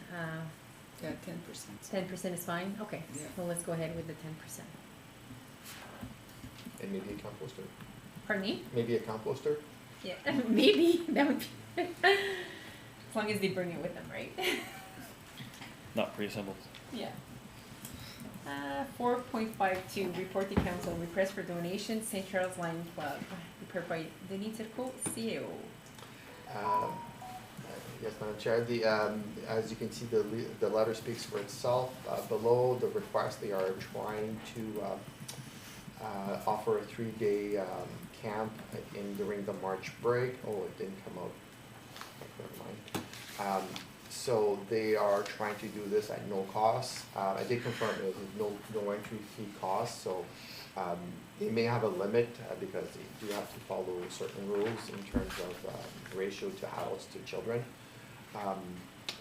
Yeah, 10%. 10% is fine? Okay, Yeah. well, let's go ahead with the 10%. And maybe a composter, Pardon me? maybe a composter? Yeah, maybe, that would be, as long as they bring it with them, right? Not pre-assembled. Yeah. 4.52, report to council, request for donation, St. Charles Lion Club, prepared by Denis Turcot, CEO. Yes, Madam Chair, as you can see, the letter speaks for itself. Below the request, they are trying to offer a 3-day camp during the March break. Oh, it didn't come out. Never mind. So they are trying to do this at no cost. I did confirm there's no entry fee cost, so they may have a limit because they do have to follow certain rules in terms of ratio to adults to children.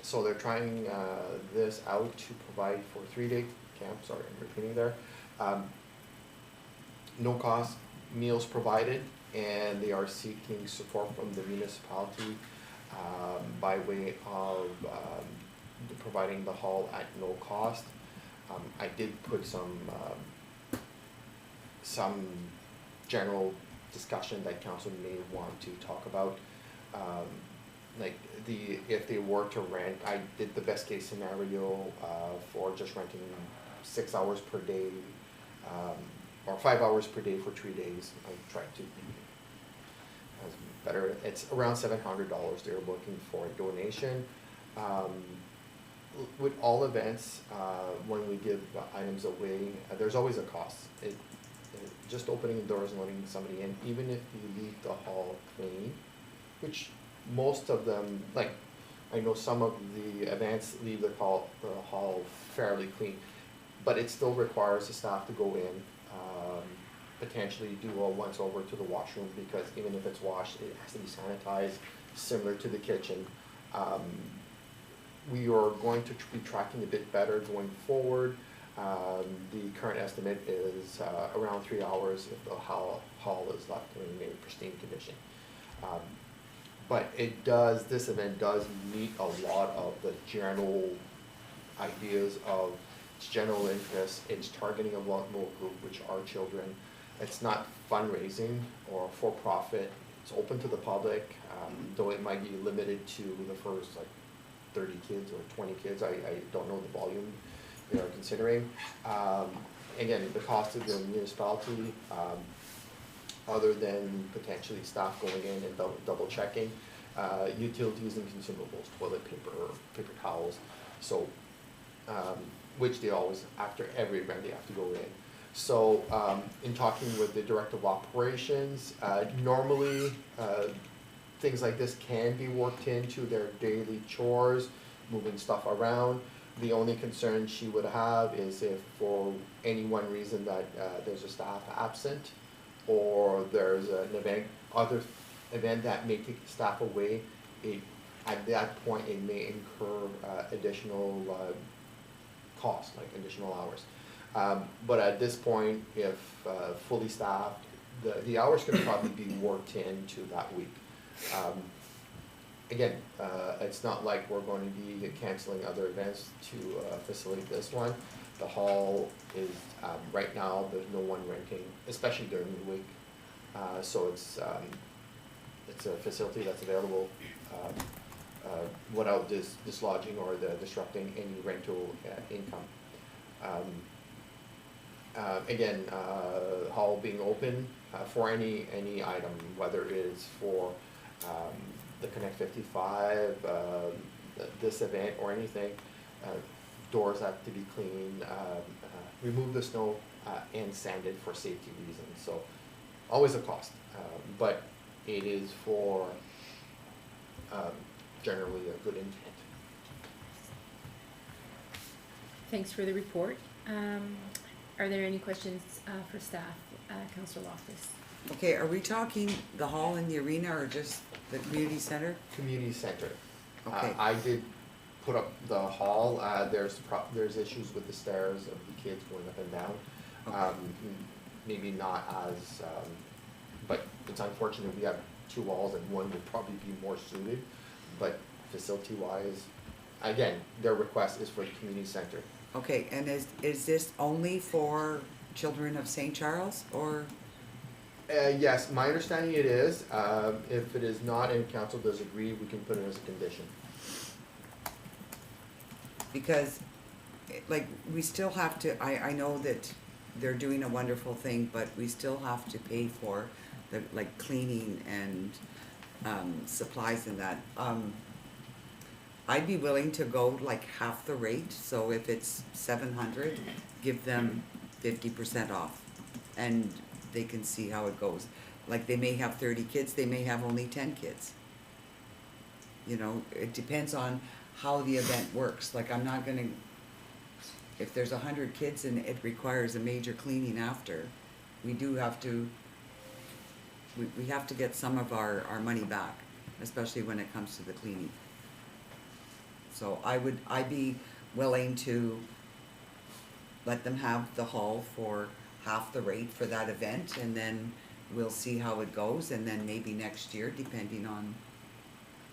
So they're trying this out to provide for 3-day camp, sorry, I'm repeating there. No cost, meals provided, and they are seeking support from the municipality by way of providing the hall at no cost. I did put some general discussion that council may want to talk about. Like if they were to rent, I did the best case scenario for just renting 6 hours per day, or 5 hours per day for 3 days. I tried to be as better. It's around $700 they're looking for a donation. With all events, when we give items away, there's always a cost. Just opening the doors and letting somebody in, even if you leave the hall clean, which most of them, like, I know some of the events leave the hall fairly clean, but it still requires the staff to go in, potentially do a once over to the washroom, because even if it's washed, it has to be sanitized, similar to the kitchen. we are going to be tracking a bit better going forward. The current estimate is around 3 hours if the hall is left in a pristine condition. But this event does meet a lot of the general ideas of its general interest. It's targeting a vulnerable group, which are children. It's not fundraising or for profit. It's open to the public, though it might be limited to the first like 30 kids or 20 kids. I don't know the volume they are considering. Again, the cost of the municipality, other than potentially staff going in and double checking, utilities and consumables, toilet paper, paper towels, so, which they always, after every event, they have to go in. So, in talking with the Director of Operations, normally, things like this can be worked into their daily chores, moving stuff around. The only concern she would have is if for any one reason that there's a staff absent, or there's an other event that may take staff away, at that point it may incur additional costs, like additional hours. But at this point, if fully staffed, the hours can probably be worked into that week. Again, it's not like we're going to be canceling other events to facilitate this one. The hall is, right now, there's no one renting, especially during the week. So it's a facility that's available without dislodging or disrupting any rental income. Again, hall being open for any item, whether it's for the Connect 55, this event or anything, doors have to be cleaned, remove the snow and sanded for safety reasons. So always a cost, but it is for generally a good intent. Thanks for the report. Are there any questions for staff, Councillor Loftus? Okay, are we talking the hall and the arena or just the community center? Community center. Okay. I did put up the hall. There's issues with the stairs of the kids going up and down. Okay. Maybe not as, but it's unfortunate we have two walls and one would probably be more suited. But facility-wise, again, their request is for the community center. Okay, and is this only for children of St. Charles, or? Yes, my understanding it is. If it is not and council does agree, we can put it as a condition. Because, like, we still have to, I know that they're doing a wonderful thing, but we still have to pay for the, like, cleaning and supplies and that. I'd be willing to go like half the rate, so if it's 700, give them 50% off, and they can see how it goes. Like, they may have 30 kids, they may have only 10 kids. You know, it depends on how the event works. Like, I'm not gonna, if there's 100 kids and it requires a major cleaning after, we do have to, we have to get some of our money back, especially when it comes to the cleaning. So I'd be willing to let them have the hall for half the rate for that event, and then we'll see how it goes, and then maybe next year, depending on,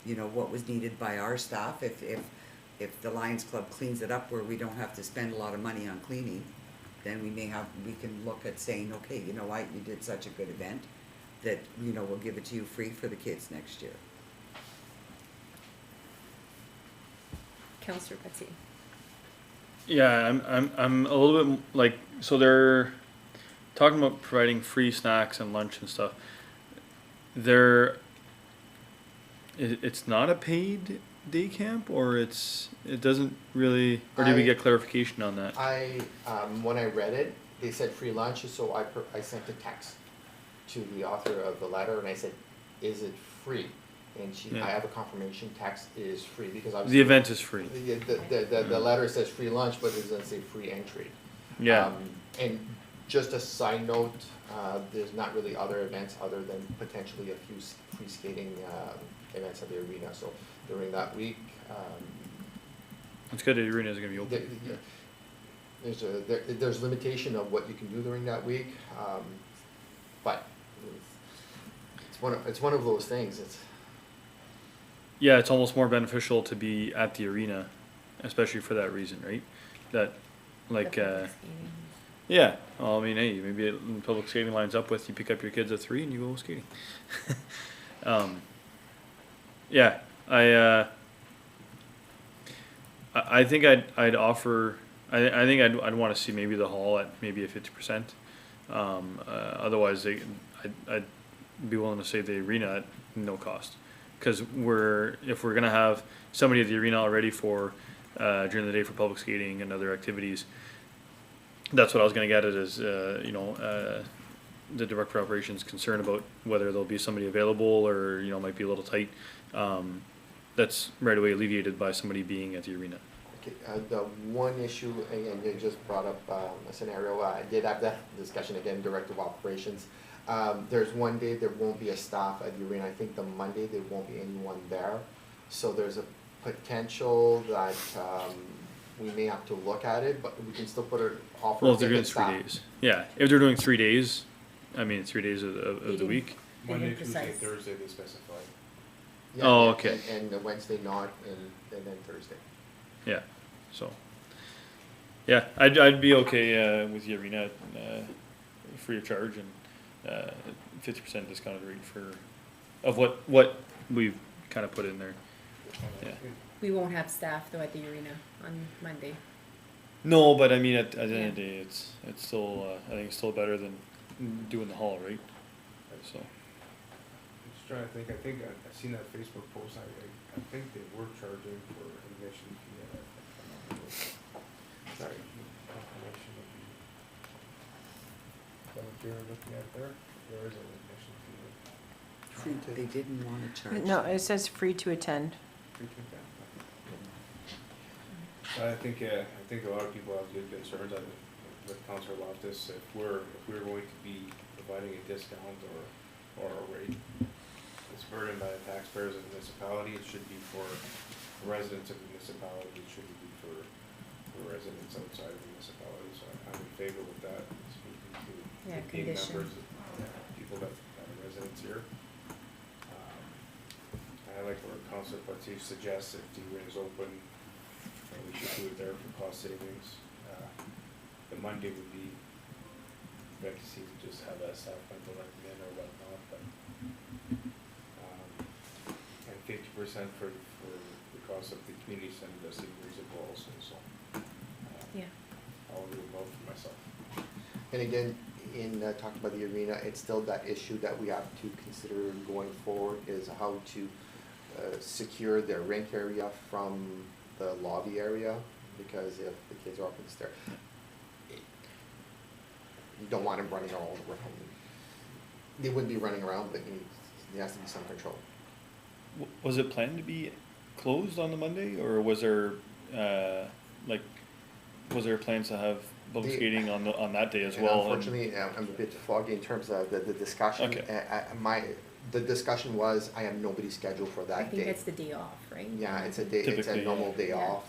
you know, what was needed by our staff, if the Lions Club cleans it up where we don't have to spend a lot of money on cleaning, then we can look at saying, okay, you know what, you did such a good event that, you know, we'll give it to you free for the kids next year. Councillor Patsy. Yeah, I'm a little bit like, so they're talking about providing free snacks and lunch and stuff. It's not a paid day camp, or it doesn't really, or did we get clarification on that? When I read it, they said free lunch, so I sent a text to the author of the letter and I said, is it free? And I have a confirmation text, it is free, because obviously The event is free. The letter says free lunch, but it doesn't say free entry. Yeah. And just a side note, there's not really other events other than potentially a few free skating events at the arena. So during that week, It's good that the arena is gonna be There- open. yeah. There's limitation of what you can do during that week, but it's one of those things, Yeah, it's almost more beneficial to be at the arena, especially for that reason, right? That, like, yeah, well, I mean, hey, maybe public skating lines up with, you pick up your kids at 3 and you go skating. Yeah, I think I'd offer, I think I'd wanna see maybe the hall at maybe a 50%. Otherwise I'd be willing to say the arena at no cost. Cause if we're gonna have somebody at the arena already for, during the day for public skating and other activities, that's what I was gonna get at is, the director of operations concerned about whether there'll be somebody available or, might be a little tight. That's right away alleviated by somebody being at the arena. okay, the one issue, and you just brought up, a scenario, I did have that discussion again, Director of Operations. There's one day there won't be a staff at the arena, I think the Monday there won't be anyone there. So there's a potential that, we may have to look at it, but we can still put it, offer Well, if they're doing ticket 3 staff. days, yeah, if they're doing 3 days, I mean, 3 days of the didn't- week. Monday, didn't Tuesday, precise. Thursday, they specified. Yeah, Oh, and- okay. And the Wednesday not, and then Thursday. Yeah, so, yeah, I'd be okay, with the arena, free of charge and, 50% discounted rate of what we've kind of put in there, yeah. We won't have staff though at the arena on Monday. No, but I mean, at the end of the day, it's still, I think it's still better than doing the hall, right? So, I'm just trying to think, I think I seen that Facebook post, I think they were charging for admission fee. Sorry. Confirmation of the. Is that what you're looking at there? There is an admission fee. They didn't wanna charge. No, it says free to attend. Free to attend. I think a lot of people have good concerns with Councilor Loftus, if we're going to be providing a discount or a rate, it's burdened by the taxpayers of the municipality, it should be for residents of the municipality, it shouldn't be for residents outside of the municipality, so I'm in favor with that, speaking to Yeah, team condition. members, people that are residents here. I like where Councilor Patif suggests if the arena is open, we should do it there for cost savings. The Monday would be, I'd like to see to just have a staff rental like men or whatnot, but, and 50% for the cost of the community center does seem reasonable also, so. Yeah. I'll do both for myself. And again, in talking about the arena, it's still that issue that we have to consider going forward is how to secure the rink area from the lobby area, because if the kids are up in the stair, you don't want them running all around. They wouldn't be running around, but there has to be some control. was it planned to be closed on the Monday, or was there, was there plans to have public The- skating on that day as And well? and- unfortunately, I'm a bit foggy in terms of the discussion. Okay. The discussion was, I have nobody scheduled for that I day. think that's the day off, right? Yeah, it's a day, it's a Typically, normal yeah. day Yeah. off,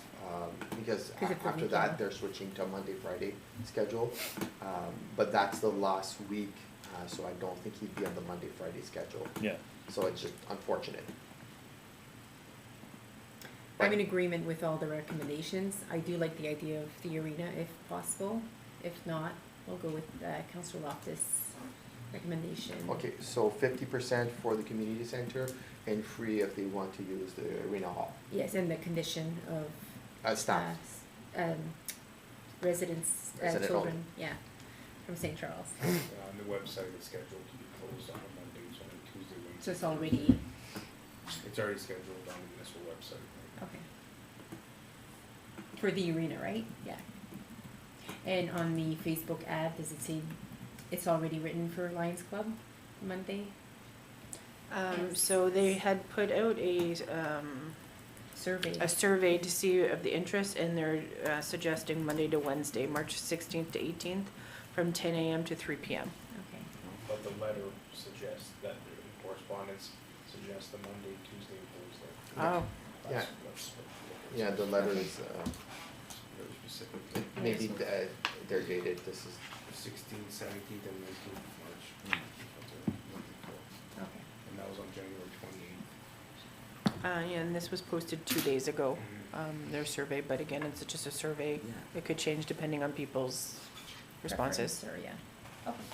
because 'Cause it's the after that, weekend. they're switching to a Monday, Friday schedule. But that's the last week, so I don't think he'd be on the Monday, Friday schedule, Yeah, so it's just unfortunate. I'm in agreement with all the recommendations. I do like the idea of the arena if possible. If not, we'll go with Councilor Loftus' recommendation. Okay, so 50% for the community center and free if they want to use the arena hall, Yes, and the condition of staff. Residents, Resident children, yeah, from St. Charles. On the website, it's scheduled to be closed on a Monday, so on Tuesday, Wednesday. So it's already, It's already scheduled on the municipal website. okay. For the arena, right? Yeah. And on the Facebook ad, does it say it's already written for Lions Club Monday? So they had put out a Survey. survey to see of the interest, and they're suggesting Monday to Wednesday, March 16th to 18th, from 10 a.m. to 3 p.m. Okay. But the letter suggests that the correspondence suggests the Monday, Tuesday, and Thursday. Oh, Yeah. That's what- Yeah, the letter is, Very specific. maybe they're dated, this is, 16th, 17th, and 19th of March. Okay. And that was on January 28th. Yeah, and this was posted 2 days ago, their survey, but again, it's just a survey. Yeah. It could change depending on people's responses. Preference or, yeah. Okay.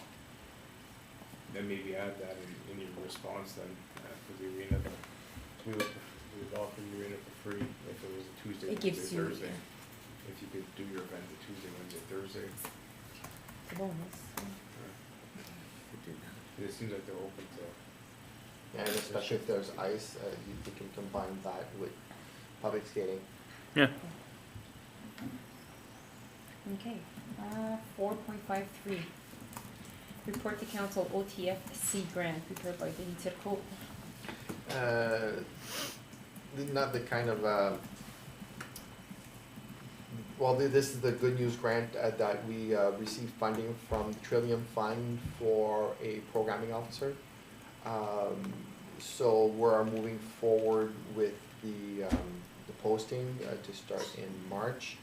Then maybe add that in your response then, for the arena, we would offer the arena for free if it was a Tuesday, It gives Wednesday, you, Thursday. yeah. If you could do your event the Tuesday, Wednesday, Thursday. It's a bonus. Could do that. And it seems like they're open to, yeah, and especially if there's ice, you can combine that with public skating. Yeah. Okay, 4.53. Report to council OTFC grant prepared by Denis Turcot. Not the kind of, well, this is the good news grant that we received funding from the Trillium Fund for a programming officer. So we're moving forward with the posting to start in March.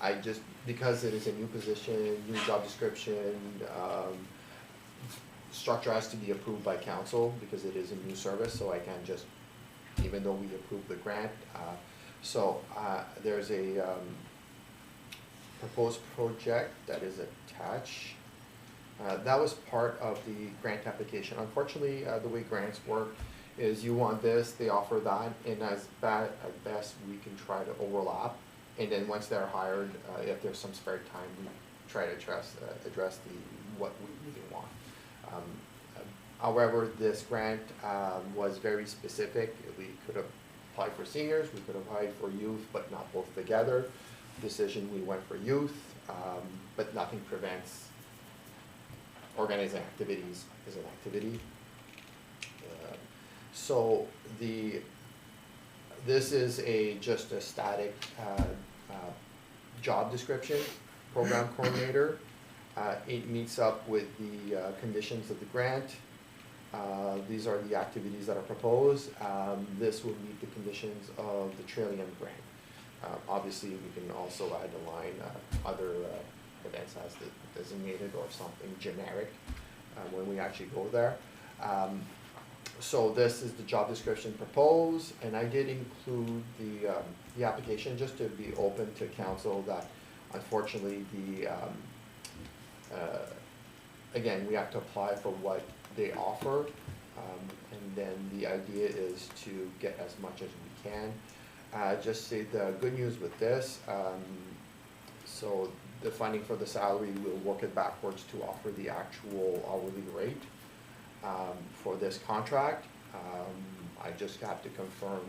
I just, because it is a new position, new job description, structure has to be approved by council because it is a new service, so I can't just, even though we approve the grant. There's a proposed project that is attached. That was part of the grant application. Unfortunately, the way grants work is you want this, they offer that, and as best we can try to overlap. And then once they're hired, if there's some spare time, we try to address what we really want. However, this grant was very specific. We could have applied for seniors, we could have applied for youth, but not both together. Decision, we went for youth, but nothing prevents organizing activities as an activity. This is just a static job description, program coordinator. It meets up with the conditions of the grant. These are the activities that are proposed. This will meet the conditions of the Trillium grant. Obviously, we can also add a line, other events as designated or something generic when we actually go there. So this is the job description proposed, and I did include the application just to be open to council that unfortunately again, we have to apply for what they offer, and then the idea is to get as much as we can. Just say the good news with this, so the funding for the salary, we'll work it backwards to offer the actual hourly rate for this contract. I just have to confirm,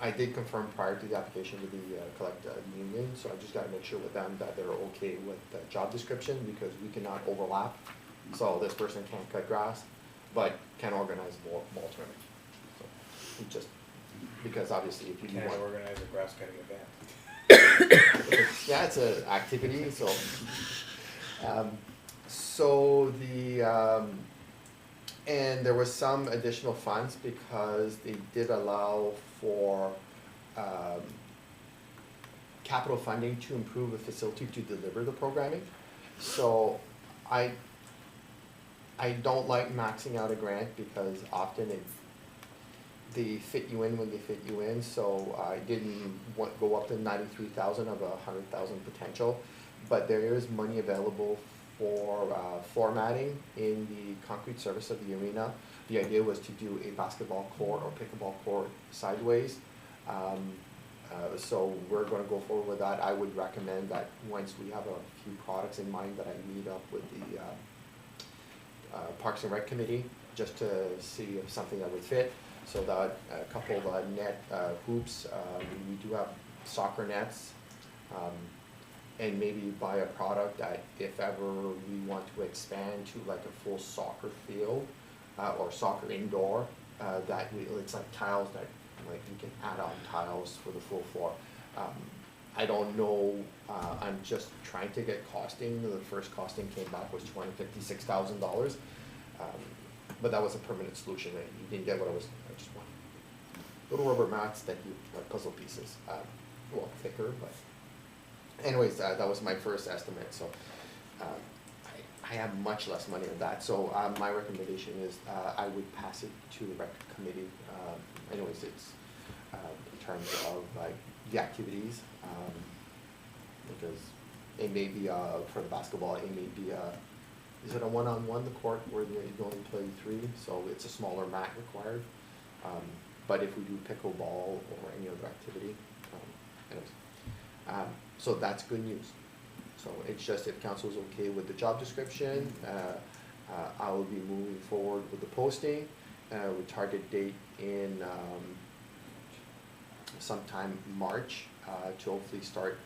I did confirm prior to the application with the collective union, so I just gotta make sure with them that they're okay with the job description because we cannot overlap. So this person can't cut grass, but can organize ball tournament. So we just, because obviously if you can't want. organize a grass cutting event. Yeah, it's an activity, so. And there was some additional funds because they did allow for capital funding to improve the facility to deliver the programming. So I don't like maxing out a grant because often they fit you in when they fit you in, so I didn't go up to 93,000 of 100,000 potential, but there is money available for formatting in the concrete surface of the arena. The idea was to do a basketball court or pickleball court sideways. So we're gonna go forward with that. I would recommend that once we have a few products in mind that I meet up with the Parks and Rec Committee, just to see if something that would fit. So that a couple of net hoops, we do have soccer nets, and maybe buy a product that if ever we want to expand to like a full soccer field or soccer indoor, it's like tiles that like we can add on tiles for the full floor. I don't know, I'm just trying to get costing. The first costing came back was $256,000. But that was a permanent solution, and you didn't get what I was just one. Little rubber mats that you, like puzzle pieces, well, thicker, but anyways, that was my first estimate, so, I have much less money than that, so, my recommendation is, I would pass it to the rec committee. Anyways, it's, in terms of like the activities, because it may be, for the basketball, it may be, is it a one-on-one, the court, where you only play 3, so it's a smaller mat required. But if we do pickleball or any other activity, anyways. So that's good news. So it's just if council is okay with the job description, I will be moving forward with the posting, with target date in, sometime March, to hopefully start,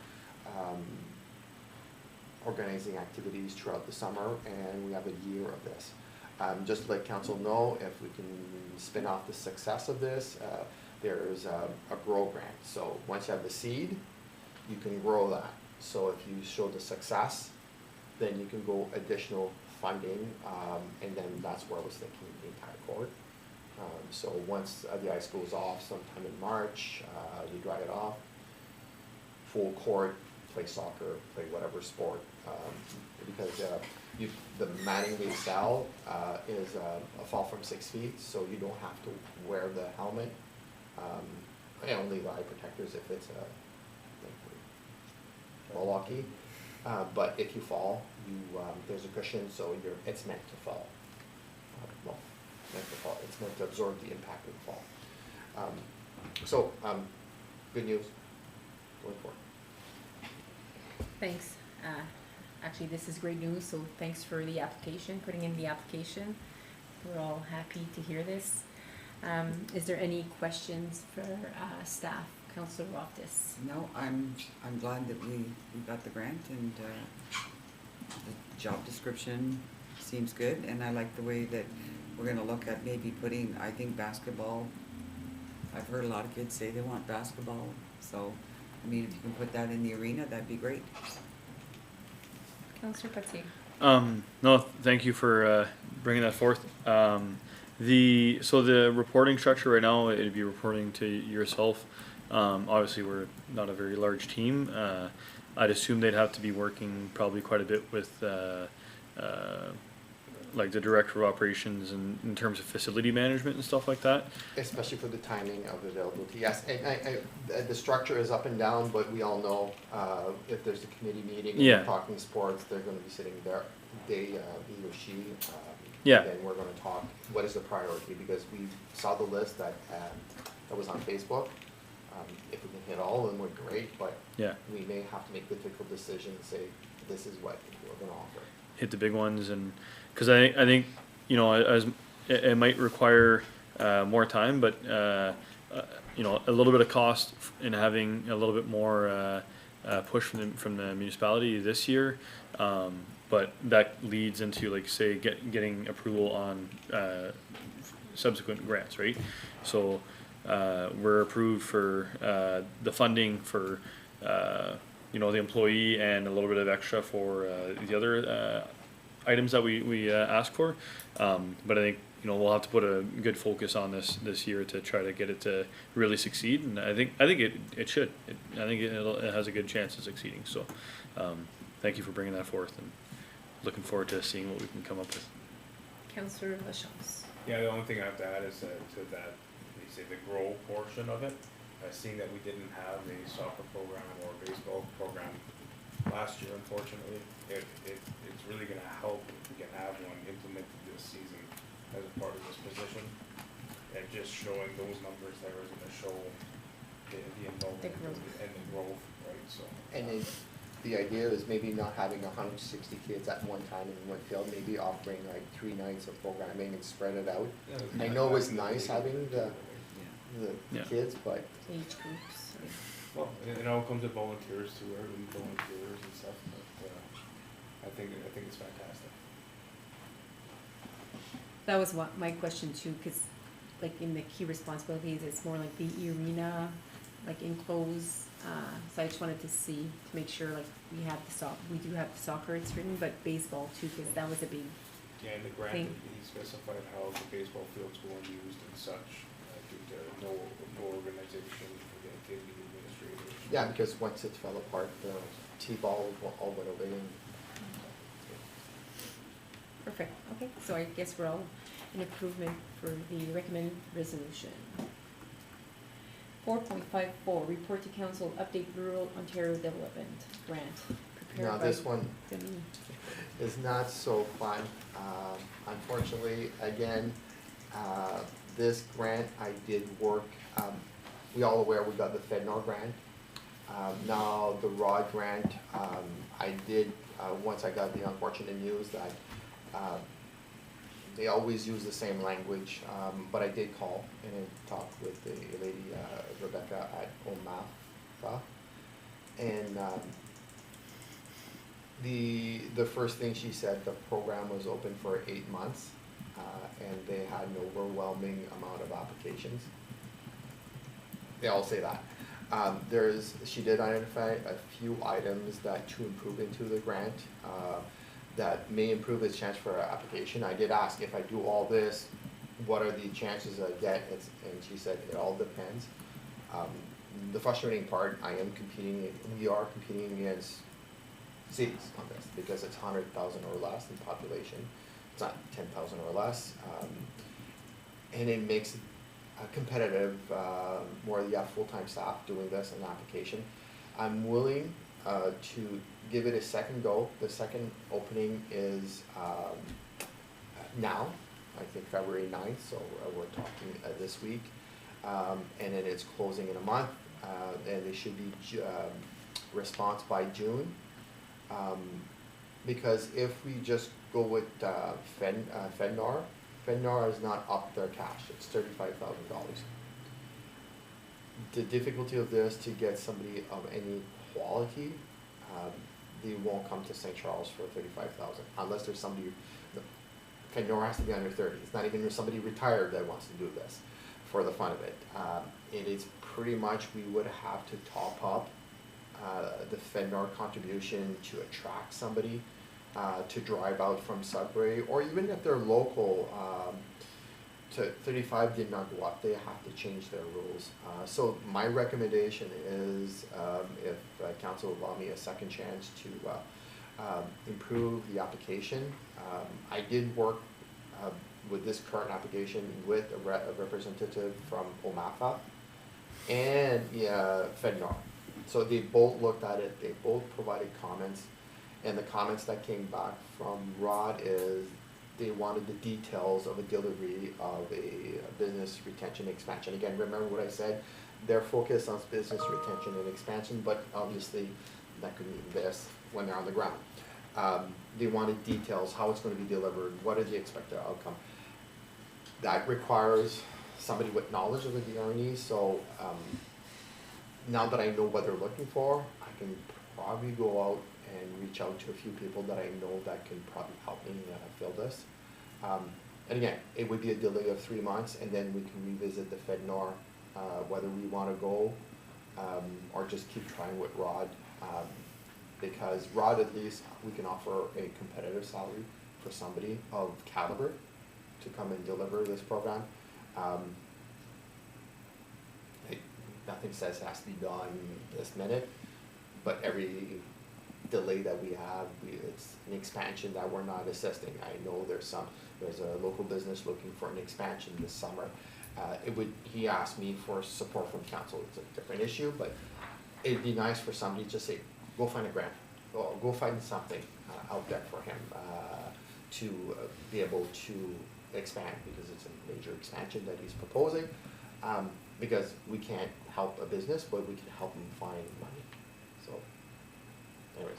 organizing activities throughout the summer, and we have a year of this. Just to let council know, if we can spin off the success of this, there's a grow grant. So once you have the seed, you can grow that. So if you show the success, then you can go additional funding, and then that's where I was thinking the entire court. So once the ice goes off sometime in March, you dry it off, full court, play soccer, play whatever sport, because the matting they sell is a fall from 6 feet, so you don't have to wear the helmet. Only the eye protectors if it's a Milwaukee. But if you fall, there's a cushion, so it's meant to fall. It's meant to absorb the impact of the fall. So, good news going forward. Thanks. Actually, this is great news, so thanks for the application, putting in the application. We're all happy to hear this. Is there any questions for staff? Councillor Loftus. No, I'm glad that we got the grant, and the job description seems good, and I like the way that we're gonna look at maybe putting, I think basketball, I've heard a lot of kids say they want basketball, so, I mean, if you can put that in the arena, that'd be great. Councillor Patsier. No, thank you for bringing that forth. So the reporting structure right now, it'd be reporting to yourself. Obviously, we're not a very large team. I'd assume they'd have to be working probably quite a bit with like the director of operations and in terms of facility management and stuff like that. Especially for the timing of availability, yes, and the structure is up and down, but we all know, if there's a committee meeting and Yeah. we're talking sports, they're gonna be sitting there, he or she. Yeah. Then we're gonna talk, what is the priority, because we saw the list that was on Facebook. If we can hit all of them, we're great, but Yeah. we may have to make the difficult decision and say, this is what we're gonna offer. Hit the big ones, and because I think as it might require more time, but a little bit of cost in having a little bit more push from the municipality this year, but that leads into like say getting approval on subsequent grants, right? So we're approved for the funding for the employee and a little bit of extra for the other items that we ask for, but I think we'll have to put a good focus on this year to try to get it to really succeed, and I think it should. I think it has a good chance of succeeding. So, thank you for bringing that forth, and looking forward to seeing what we can come up with. Councillor Lachance. Yeah, the only thing I have to add is to that, they say the grow portion of it, seeing that we didn't have a soccer program or a baseball program last year, unfortunately, it's really gonna help if we can have one implemented this season as a part of this position. And just showing those numbers there is gonna show the involvement The growth. and the growth, right, so. And the idea is maybe not having 160 kids at one time in one field, maybe offering like 3 nights of programming and spread it out. I know it's nice having the Yeah. kids, but Age groups. Well, it all comes with volunteers too, everybody volunteers and stuff, but, I think it's fantastic. That was my question too, because like in the key responsibilities, it's more like the arena, like enclosed. So I just wanted to make sure like we do have the soccer, it's written, but baseball too, because that was a big. Yeah, in the grant, Thing. he specified how the baseball fields go unused and such, no organization for the activity administrator. Yeah, because once it fell apart, the T-ball all went away and Perfect, okay, so I guess we're all in improvement for the recommended resolution. 4.54, report to council, update rural Ontario development grant. Prepared now by this one Denis. is not so fun. Unfortunately, again, this grant I did work, we all aware we got the FedNor grant. Now the ROD grant, I did, once I got the unfortunate news that they always use the same language, but I did call and I talked with the lady, Rebecca at OMAFA. And the first thing she said, the program was open for 8 months, and they had an overwhelming amount of applications. They all say that. She did identify a few items that to improve into the grant, that may improve its chance for application. I did ask, if I do all this, what are the chances I get? And she said, it all depends. The frustrating part, we are competing against cities on this, because it's 100,000 or less in population. It's not 10,000 or less. And it makes it competitive, where you have full-time staff doing this in application. I'm willing to give it a second go. The second opening is now, I think February 9th, so we're talking this week. And then it's closing in a month, and it should be response by June. Because if we just go with FedNor, FedNor has not upped their cash, it's $35,000. The difficulty of this, to get somebody of any quality, they won't come to St. Charles for $35,000 unless there's somebody. FedNor has to be under 30. It's not even somebody retired that wants to do this for the fun of it. It is pretty much, we would have to top up the FedNor contribution to attract somebody to drive out from Sudbury, or even if they're local, to 35 did not go up, they have to change their rules. So my recommendation is, if council will allow me a second chance to improve the application. I did work with this current application with a representative from OMAFA and FedNor. So they both looked at it, they both provided comments, and the comments that came back from ROD is they wanted the details of a delivery of a business retention expansion. Again, remember what I said, they're focused on business retention and expansion, but obviously that could mean this when they're on the ground. They wanted details, how it's going to be delivered, what is the expected outcome. That requires somebody with knowledge of the DRNE, so now that I know what they're looking for, I can probably go out and reach out to a few people that I know that can probably help me fill this. And again, it would be a delay of 3 months, and then we can revisit the FedNor, whether we want to go or just keep trying with ROD. Because ROD, at least, we can offer a competitive salary for somebody of caliber to come and deliver this program. Nothing says it has to be done this minute, but every delay that we have, it's an expansion that we're not assisting. I know there's a local business looking for an expansion this summer. He asked me for support from council. It's a different issue, but it'd be nice for somebody to say, go find a grant, or go find something out there for him to be able to expand, because it's a major expansion that he's proposing. Because we can't help a business, but we can help them find money. So, anyways.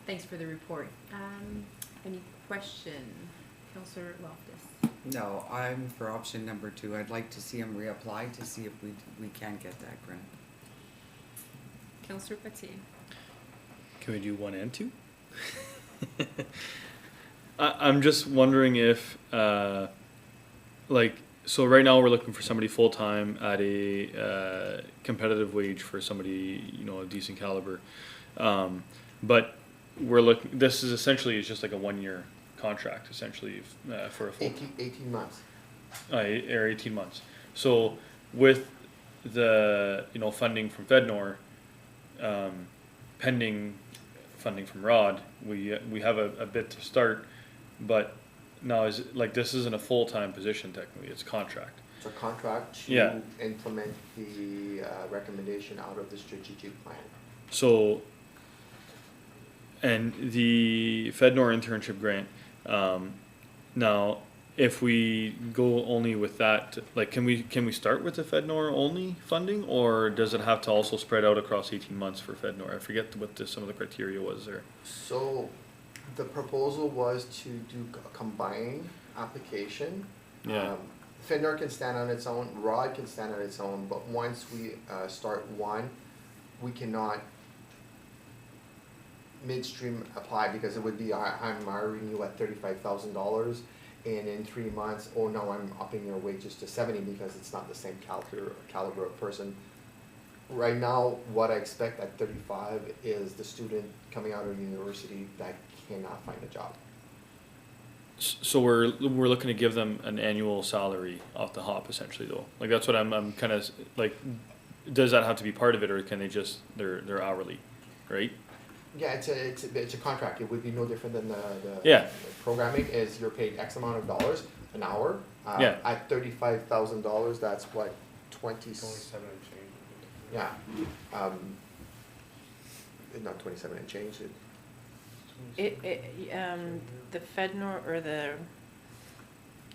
Thanks for the report. Any question, Councillor Loftus? No, I'm for option number 2. I'd like to see him reapply to see if we can get that grant. Councillor Patier? Can we do 1 and 2? I'm just wondering if, so right now we're looking for somebody full-time at a competitive wage for somebody, of decent caliber. But this is essentially just like a 1-year contract essentially, for a full, 18 months. or 18 months. So with the, funding from FedNor, pending funding from ROD, we have a bit to start, but now this isn't a full-time position technically, it's contract. It's a contract to Yeah. implement the recommendation out of the strategic plan. So, and the FedNor internship grant, now, if we go only with that, can we start with the FedNor only funding, or does it have to also spread out across 18 months for FedNor? I forget what some of the criteria was there. So the proposal was to do a combined application. Yeah. FedNor can stand on its own, ROD can stand on its own, but once we start one, we cannot midstream apply, because it would be, I'm hiring you at $35,000, and in 3 months, oh no, I'm upping your wages to 70 because it's not the same caliber of person. Right now, what I expect at 35 is the student coming out of university that cannot find a job. So we're looking to give them an annual salary off the hop essentially though. That's what I'm kind of does that have to be part of it, or can they just they're hourly, right? Yeah, it's a contract. It would be no different than the Yeah. the programming is you're paid X amount of dollars an hour. Yeah. At $35,000, that's what, 20. 27 and change. Yeah. Not 27 and change. The FedNor or the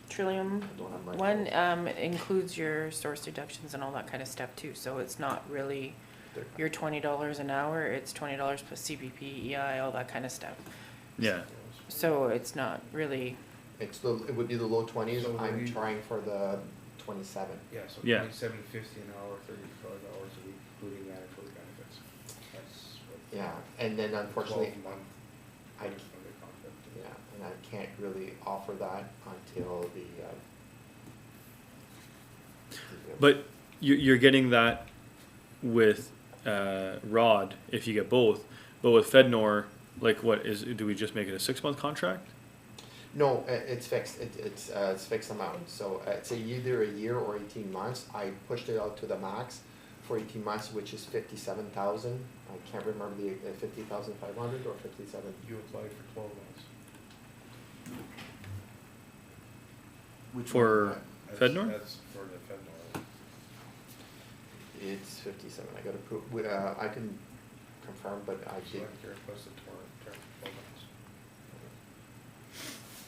Trillium I don't have my one, phone. includes your source deductions and all that kind of stuff too, so it's not really your $20 an hour, it's $20 plus CPP, EI, all that kind of stuff. Yeah. So it's not really, It would be the low 20s. So I'm we- trying for the 27. Yeah, so Yeah. 27.50 an hour, 35 hours a week, including mandatory benefits. That's what. Yeah, and then unfortunately, 12-month I- funded contract. yeah, and I can't really offer that until the. But you're getting that with ROD if you get both, but with FedNor, do we just make it a 6-month contract? No, it's fixed. It's fixed amount. So it's either a year or 18 months. I pushed it out to the max for 18 months, which is 57,000. I can't remember the 50,500 or 57. You applied for 12 months. Which For one? FedNor? That's for the FedNor. It's 57. I got to prove. I can confirm, but I did. Select your requested term for 12 months.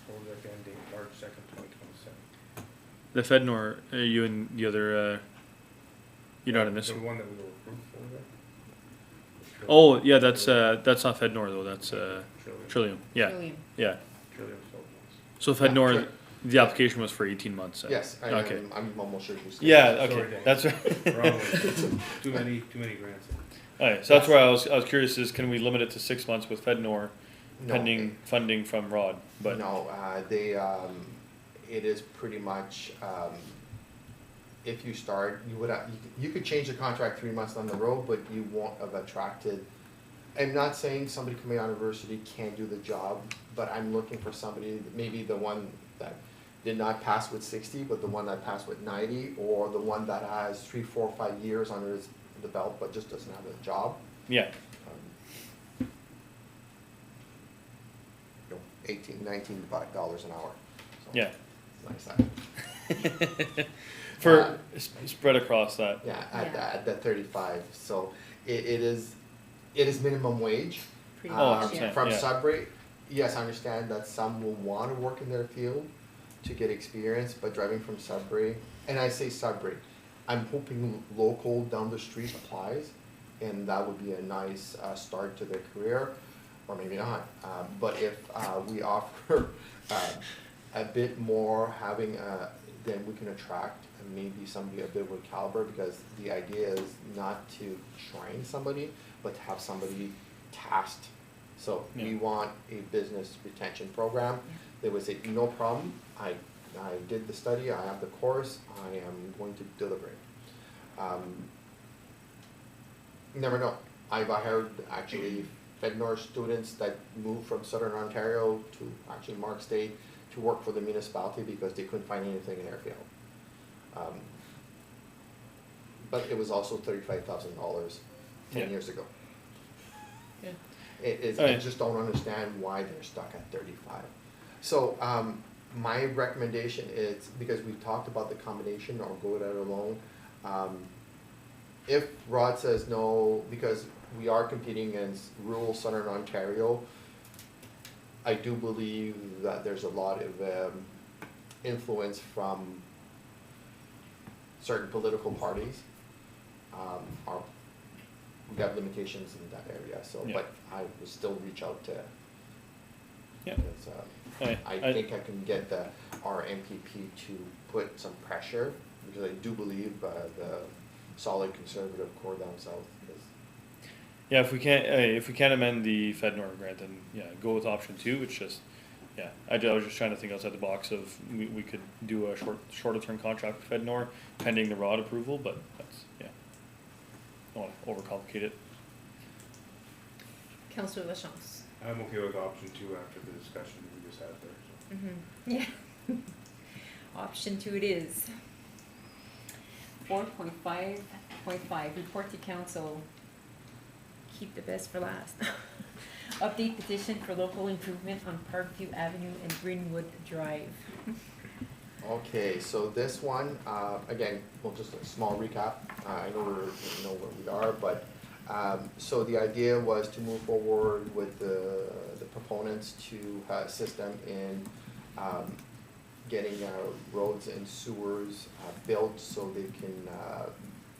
Project ending March 2nd, 2027. The FedNor, you and the other, you're not in this The one? one that we were approved for there? Oh, yeah, that's not FedNor though, that's Trillium, yeah, Trillium. yeah. Trillium 12 months. So FedNor, the application was for 18 months. Yes, Okay. I'm almost sure you said. Yeah, okay, Sorry, Dan. that's right. Wrong one. Too many grants. Alright, so that's where I was curious is, can we limit it to 6 months with FedNor No, pending funding from ROD? But No, it is pretty much, if you start, you could change the contract 3 months down the road, but you won't have attracted. I'm not saying somebody coming out of university can't do the job, but I'm looking for somebody, maybe the one that did not pass with 60, but the one that passed with 90, or the one that has 3, 4, 5 years under the belt, but just doesn't have a job. yeah, $18, $19 an hour. So, yeah. Nice that. For spread across that. Yeah, Yeah. at the 35, so it is minimum wage. Pretty Oh, much, 100%. yeah. From yeah. Sudbury, yes, I understand that some will wanna work in their field to get experience, but driving from Sudbury, and I say Sudbury, I'm hoping local down the street applies, and that would be a nice, start to their career, or maybe not. But if, we offer, a bit more then we can attract maybe somebody a bit with caliber, because the idea is not to train somebody, but to have somebody tasked. So we Yeah. want a business retention program. They would say, no problem, I did the study, I have the course, I am going to deliver it. You never know. I've hired actually FedNor students that moved from Southern Ontario to actually Mark State to work for the municipality because they couldn't find anything in Airfield. But it was also $35,000 Yeah. 10 years ago. Yeah. I Okay. just don't understand why they're stuck at 35. So, my recommendation is, because we talked about the combination or go it out alone, if Rod says no, because we are competing against rural Southern Ontario, I do believe that there's a lot of influence from certain political parties. We have limitations in that area, so, Yeah. but I will still reach out to, Yeah. because, Okay. I think I can get our MPP to put some pressure, because I do believe the solid conservative core down south is. Yeah, if we can't amend the FedNor grant, then yeah, go with option 2. It's just, yeah, I was just trying to think outside the box of we could do a shorter term contract with FedNor pending the ROD approval, but that's, yeah, don't want to overcomplicate it. Councillor Lachance. I'm okay with option 2 after the discussion we just had there, so. Yeah. Option 2 it is. 4.5.5, report to council. Keep the best for last. Update petition for local improvement on Parkview Avenue and Greenwood Drive. Okay, so this one, again, well, just a small recap. I know we know where we are, but, so the idea was to move forward with the proponents to assist them in, getting, roads and sewers, built so they can,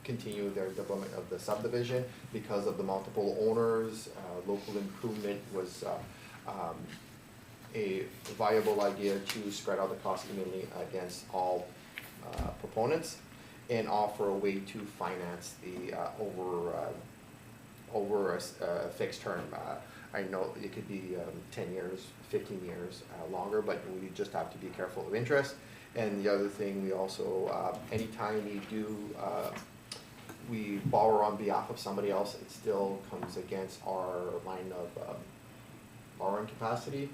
continue their development of the subdivision. Because of the multiple owners, local improvement was, a viable idea to spread out the cost evenly against all proponents and offer a way to finance the over a fixed term. I know it could be 10 years, 15 years longer, but we just have to be careful of interest. And the other thing, we also, anytime we do, we borrow on behalf of somebody else, it still comes against our line of borrowing capacity.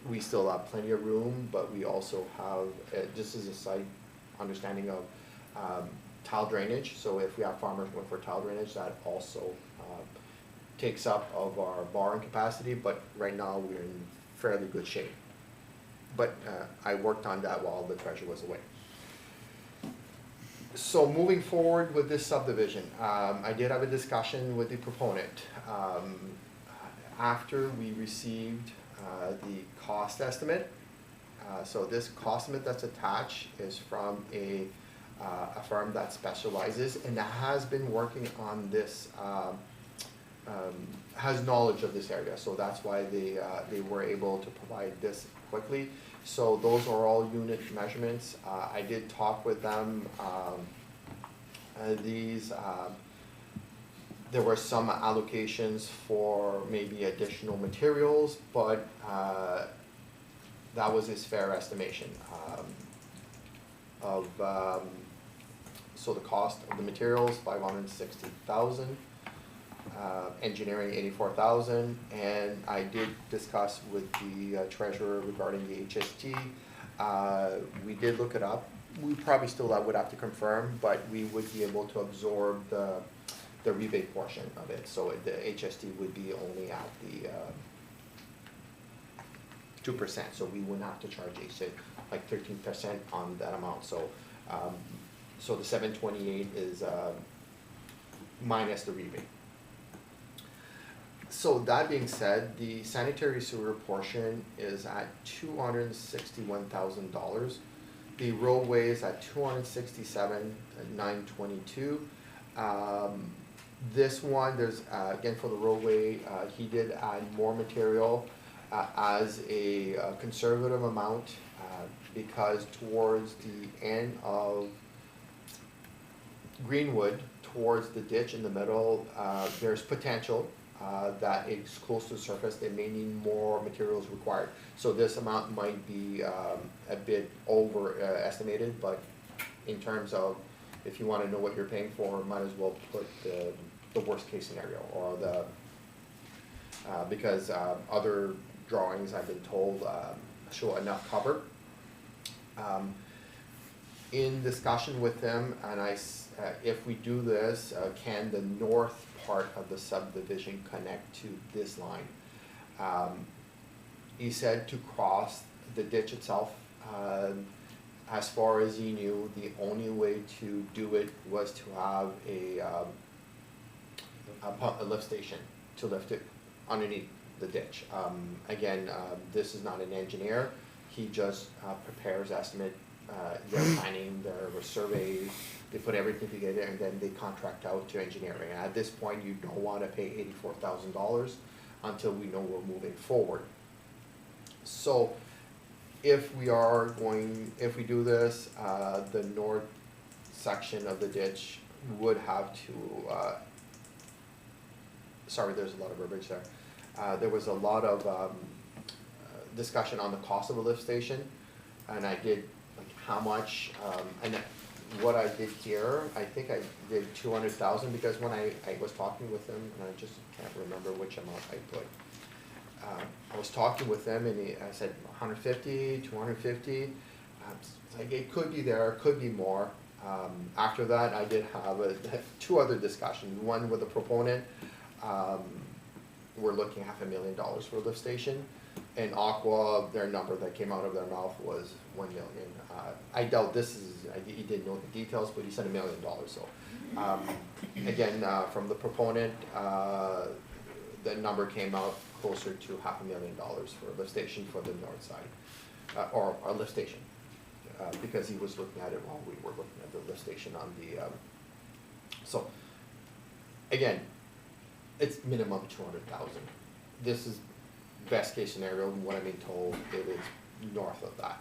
We still have plenty of room, but we also have, just as a side understanding of tile drainage. So if we have farmers going for tile drainage, that also takes up of our borrowing capacity, but right now we're in fairly good shape. But I worked on that while the treasurer was away. So moving forward with this subdivision, I did have a discussion with the proponent. After we received the cost estimate, so this cost estimate that's attached is from a firm that specializes and that has been working on this, has knowledge of this area, so that's why they were able to provide this quickly. So those are all unit measurements. I did talk with them. There were some allocations for maybe additional materials, but that was his fair estimation of. So the cost of the materials, $560,000. Engineering, $84,000, and I did discuss with the treasurer regarding the HST. We did look it up. We probably still would have to confirm, but we would be able to absorb the rebate portion of it. So the HST would be only at the 2%. So we wouldn't have to charge like 13% on that amount. So so the 728 is minus the rebate. So that being said, the sanitary sewer portion is at $261,000. The roadway is at $267,922. This one, there's again for the roadway, he did add more material as a conservative amount because towards the end of Greenwood, towards the ditch in the middle, there's potential that it's close to the surface, they may need more materials required. So this amount might be a bit over estimated, but in terms of if you want to know what you're paying for, might as well put the worst case scenario or because other drawings, I've been told, show enough cover. In discussion with them, and if we do this, can the north part of the subdivision connect to this line? He said to cross the ditch itself. As far as he knew, the only way to do it was to have a lift station to lift it underneath the ditch. Again, this is not an engineer. He just prepares estimate. They're planning, their surveys, they put everything together, and then they contract out to engineering. And at this point, you don't want to pay $84,000 until we know we're moving forward. So if we do this, the north section of the ditch would have to, sorry, there's a lot of verbiage there. There was a lot of discussion on the cost of a lift station, and I did like how much, and what I did here, I think I did 200,000, because when I was talking with them, and I just can't remember which amount I put. I was talking with them, and I said 150, 250. Like it could be there, it could be more. After that, I did have two other discussions. One with the proponent, we're looking $500,000 for a lift station, and Aqua, their number that came out of their mouth was $1 million. I doubt he didn't know the details, but he said $1 million. So again, from the proponent, the number came out closer to $500,000 for a lift station for the north side, or a lift station, because he was looking at it while we were looking at the lift station on the. So again, it's minimum 200,000. This is best case scenario. What I'm being told, it is north of that.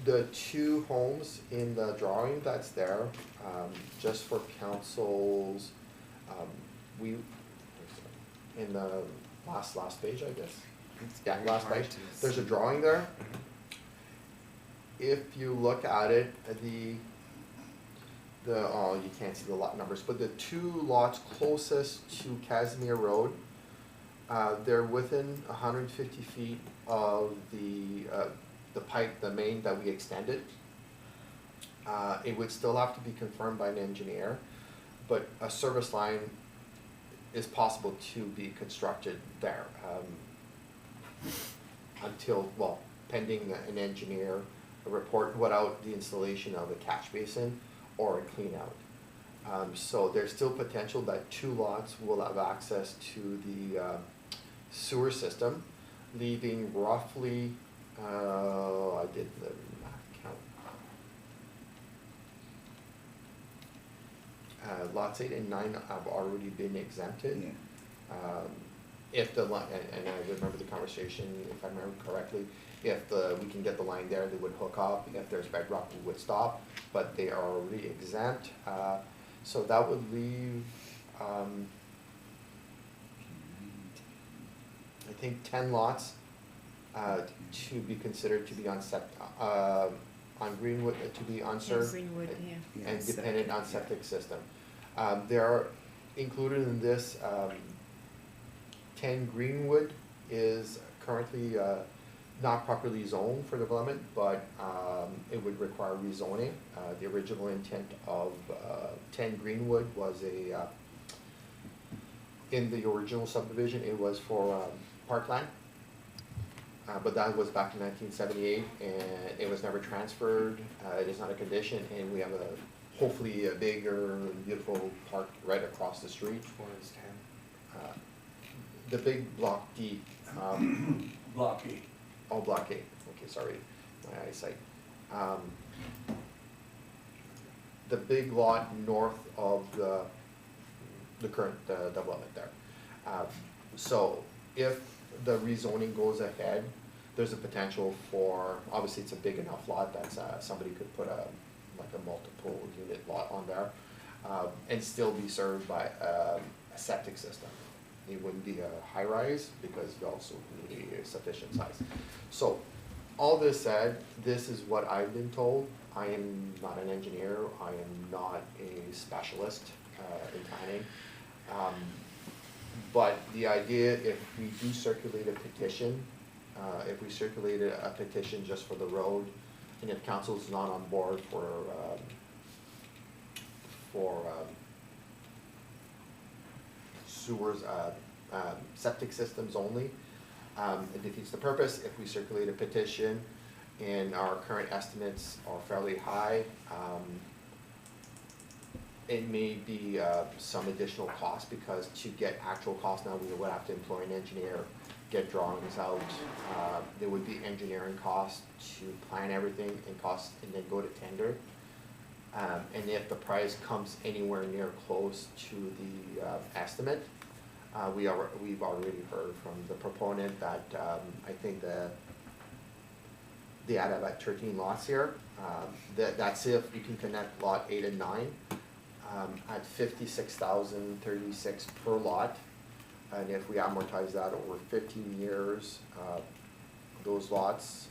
The two homes in the drawing that's there, just for council's, in the last page, I guess. Yeah, last page. There's a drawing there. If you look at it, oh, you can't see the lot numbers, but the two lots closest to Casimir Road, they're within 150 feet of the pipe, the main that we extended. It would still have to be confirmed by an engineer, but a service line is possible to be constructed there, pending an engineer report without the installation of a catch basin or a clean out. So there's still potential that two lots will have access to the sewer system, leaving roughly, I did the math count. Lots 8 and 9 have already been exempted. If the line, and I remember the conversation, if I remember correctly, if we can get the line there, they would hook up. If there's bedrock, we would stop, but they are already exempt. So that would leave, I think 10 lots to be considered to be on Greenwood, to be unserved. Greenwood, And dependent on septic system. There are included in this, 10 Greenwood is currently not properly zoned for development, but it would require rezoning. The original intent of 10 Greenwood was in the original subdivision, it was for parkland. But that was back in 1978, and it was never transferred. It is not a condition, and we have hopefully a bigger, beautiful park right across the street. What is 10? The big block D. Block E. Oh, block A. Okay, sorry, my eyesight. The big lot north of the current development there. So if the rezoning goes ahead, there's a potential for, obviously it's a big enough lot that somebody could put a multiple unit lot on there, and still be served by a septic system. It wouldn't be a high rise because you also need a sufficient size. So all this said, this is what I've been told. I am not an engineer, I am not a specialist in planning. But the idea, if we do circulate a petition, if we circulated a petition just for the road, and if council's not on board for sewers, septic systems only, it defeats the purpose. If we circulate a petition and our current estimates are fairly high, it may be some additional cost, because to get actual cost now, we would have to employ an engineer, get drawings out. There would be engineering costs to plan everything and then go to tender. And if the price comes anywhere near close to the estimate, we've already heard from the proponent that I think they add about 13 lots here. That's if you can connect lot 8 and 9 at 56,036 per lot. And if we amortize that over 15 years, those lots,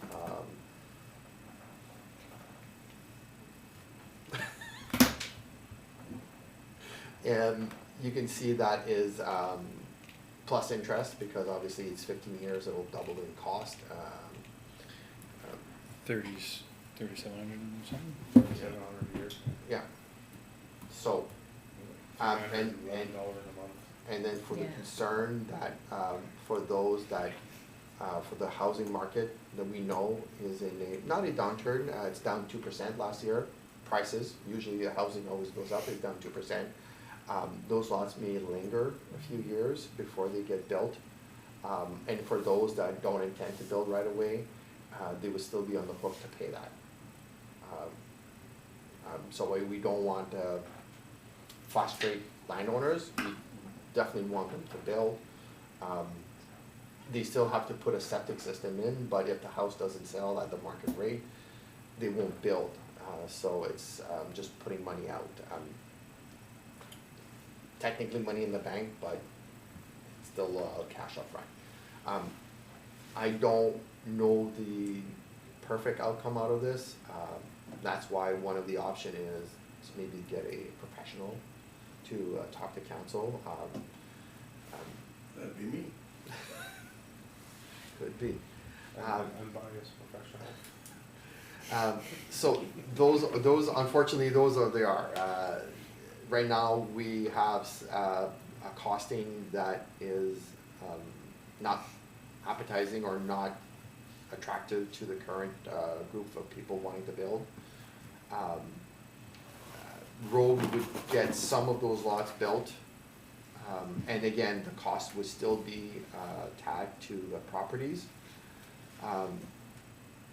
and you can see that is plus interest, because obviously it's 15 years, it'll double in cost. 3,700 and something. 700 a year. Yeah. So, $11 and a month. And then for the Yeah. concern that, for those that, for the housing market that we know is in not a downturn, it's down 2% last year. Prices, usually the housing always goes up, it's down 2%. Those lots may linger a few years before they get built. And for those that don't intend to build right away, they would still be on the hook to pay that. So we don't want to frustrate landowners. We definitely want them to build. They still have to put a septic system in, but if the house doesn't sell at the market rate, they won't build. So it's just putting money out. Technically money in the bank, but still cash up front. I don't know the perfect outcome out of this. That's why one of the option is to maybe get a professional to talk to council. That'd be me. Could be. Unbiased professional. So those unfortunately, they are. Right now, we have a costing that is not appetizing or not attractive to the current group of people wanting to build. Road would get some of those lots built, and again, the cost would still be tagged to the properties. And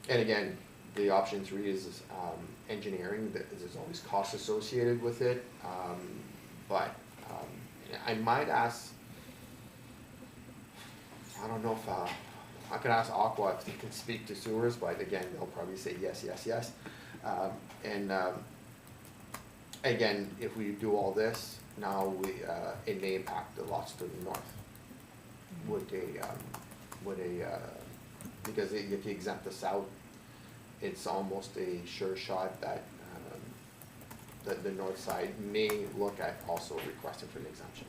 again, the option 3 is engineering. There's always costs associated with it, but I might ask, I don't know if, I could ask Aqua if they can speak to sewers, but again, they'll probably say yes, yes, yes. And again, if we do all this, now it may impact the lots to the north. Because if you exempt the south, it's almost a sure shot that the north side may look at also requesting for the exemption.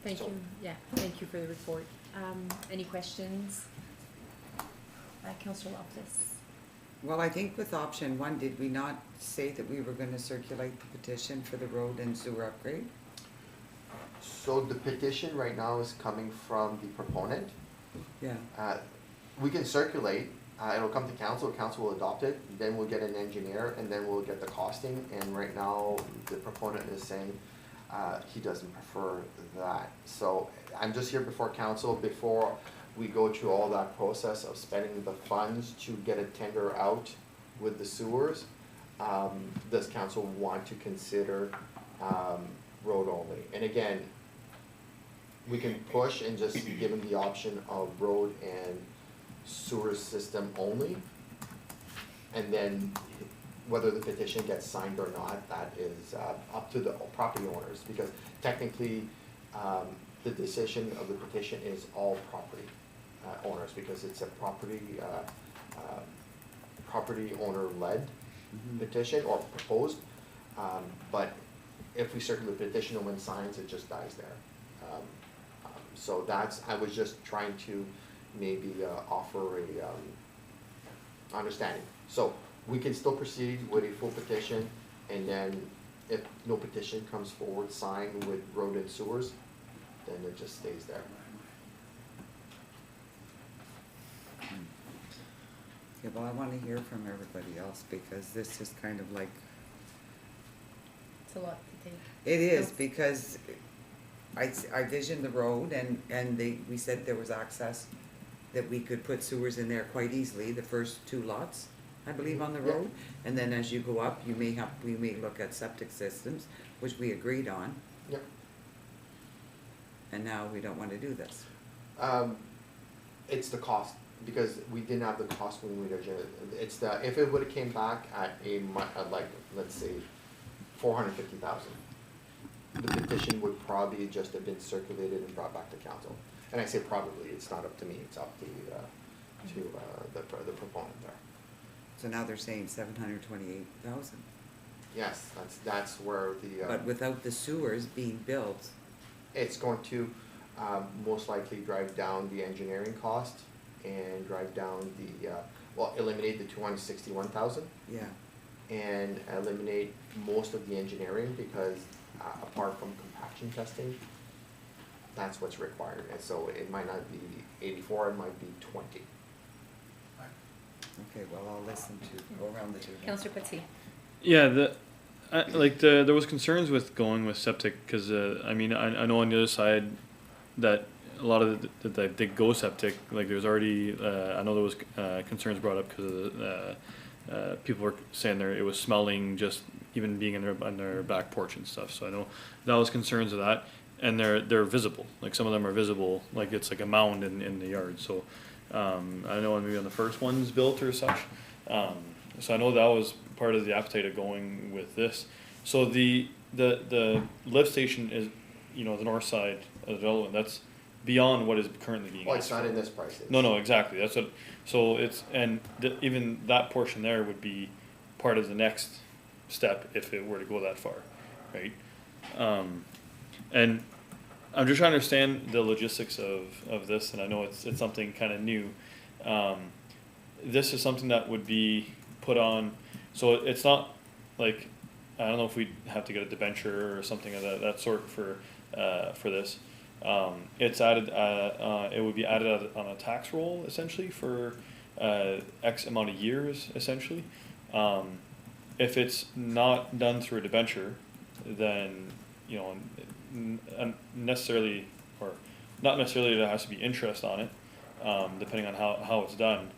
Thank So- you, yeah, thank you for the report. Any questions? Councillor Loftus? Well, I think with option 1, did we not say that we were gonna circulate the petition for the road and sewer upgrade? So the petition right now is coming from the proponent. Yeah. We can circulate, it'll come to council, council will adopt it, then we'll get an engineer, and then we'll get the costing, and right now, the proponent is saying, he doesn't prefer that. So I'm just here before council, before we go through all that process of spending the funds to get a tender out with the sewers. Does council want to consider, road only? And again, we can push and just give them the option of road and sewer system only. And then whether the petition gets signed or not, that is up to the property owners, because technically, the decision of the petition is all property owners, because it's a property owner-led petition or proposed. But if we circulate the petition and win signs, it just dies there. So that's, I was just trying to maybe offer a understanding. So we can still proceed with a full petition, and then if no petition comes forward signed with road and sewers, then it just stays there. Yeah, well, I wanna hear from everybody else, because this is kind of like, It's a lot to take. it is, because I visioned the road, and we said there was access, that we could put sewers in there quite easily, the first 2 lots, I believe, on the Yeah. road. And then as you go up, we may look at septic systems, which we agreed on, Yep. and now we don't wanna do this. It's the cost, because we didn't have the cost when we did it. It's the, if it would've came back at like, let's say, 450,000, the petition would probably just have been circulated and brought back to council. And I say probably, it's not up to me, it's up to the proponent there. So now they're saying 728,000, Yes, that's where the, but without the sewers being built, it's going to, most likely drive down the engineering cost and drive down the, eliminate the 261,000 yeah. and eliminate most of the engineering, because apart from compaction testing, that's what's required. And so it might not be 84, it might be 20. Okay, well, I'll listen to, go around the 2. Councillor Patsy. Yeah, there was concerns with going with septic, because, I mean, I know on the other side that a lot of they go septic, like there's already, I know there was concerns brought up because people were saying it was smelling just even being on their back porch and stuff, so I know that was concerns of that, and they're visible, like some of them are visible, like it's like a mound in the yard, so I know maybe on the first one's built or such, so I know that was part of the appetite of going with this. So the lift station is, the north side of the development, that's beyond what is currently being Well, it's asked not for. in this price. It's- No, exactly, that's what, so it's, and even that portion there would be part of the next step if it were to go that far, right? And I'm just trying to understand the logistics of this, and I know it's something kind of new. This is something that would be put on, so it's not like, I don't know if we'd have to get a debenture or something of that sort for this. It's added, it would be added on a tax roll essentially for X amount of years essentially. If it's not done through a debenture, then, necessarily, or not necessarily there has to be interest on it, depending on how it's done.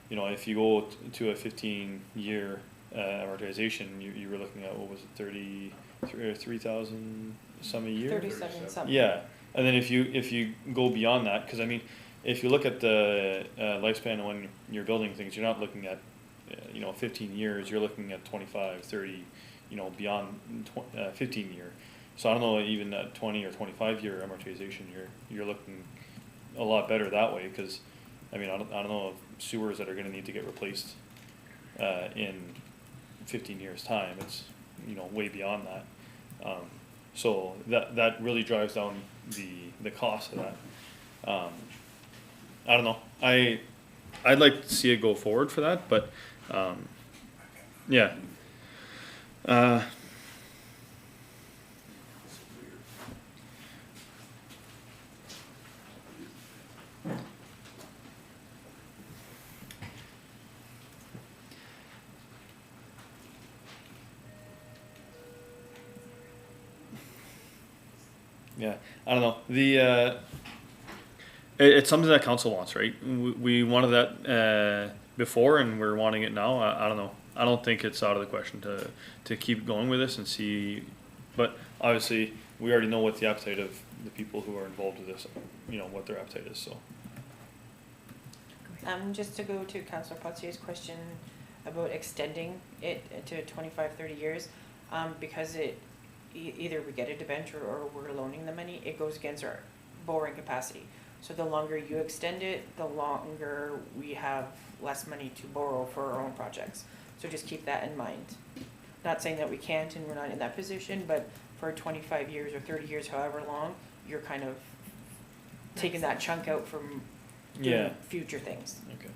If you go to a 15-year amortization, you were looking at, what was it, 3,000 some a year? 37 something. Yeah, and then if you go beyond that, because I mean, if you look at the lifespan of when you're building things, you're not looking at 15 years. You're looking at 25, 30, beyond 15 year. So I don't know, even that 20 or 25 year amortization, you're looking a lot better that way, because I mean, I don't know of sewers that are going to need to get replaced in 15 years time. It's way beyond that. So that really drives down the cost of that. I don't know. I'd like to see it go forward for that, but yeah. Yeah, I don't know. It's something that council wants, right? We wanted that before, and we're wanting it now. I don't know. I don't think it's out of the question to keep going with this and see. But obviously, we already know what the appetite of the people who are involved with this, what their appetite is. So. Just to go to Councillor Pottier's question about extending it to 25, 30 years, because either we get a debenture or we're loaning the money, it goes against our borrowing capacity. So the longer you extend it, the longer we have less money to borrow for our own projects. So just keep that in mind. not saying that we can't and we're not in that position, but for 25 years or 30 years, however long, you're kind of taking that chunk out from Yeah. doing future things. Okay.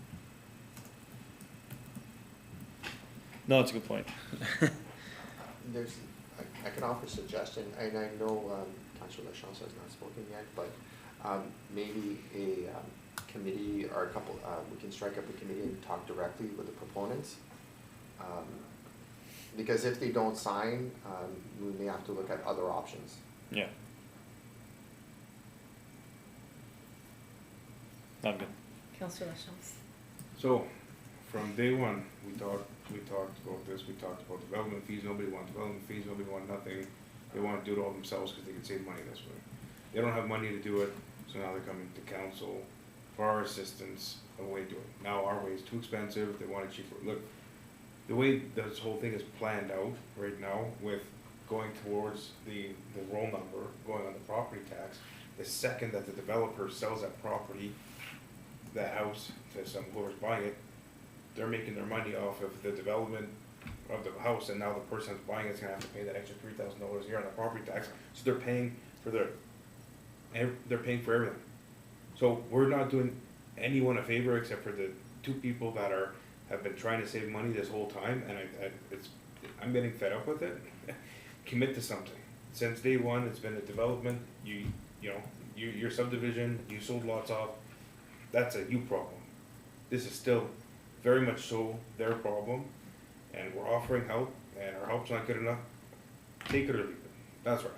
No, it's a good point. There's, I can offer a suggestion, and I know, Councilor LaChance has not spoken yet, but, maybe a, committee or a couple, we can strike up a committee and talk directly with the proponents. Because if they don't sign, we may have to look at other options. Yeah. Not good. Councillor Lachance. So, from day one, we talked about this, we talked about development fees, nobody wants development fees, nobody wants nothing. They wanna do it all themselves because they can save money this way. They don't have money to do it, so now they're coming to council for our assistance, a way to do it. Now our way is too expensive, they want it cheaper. Look, the way this whole thing is planned out right now with going towards the roll number, going on the property tax, the second that the developer sells that property, that house to some whoever's buying it, they're making their money off of the development of the house, and now the person that's buying it's gonna have to pay that extra $3,000 a year on the property tax, so they're paying for everything. So we're not doing anyone a favor except for the two people that have been trying to save money this whole time, and I'm getting fed up with it. Commit to something. Since day one, it's been a development, your subdivision, you sold lots off, that's a you problem. This is still very much so their problem, and we're offering help, and our help's not good enough. Take it or leave it. That's where I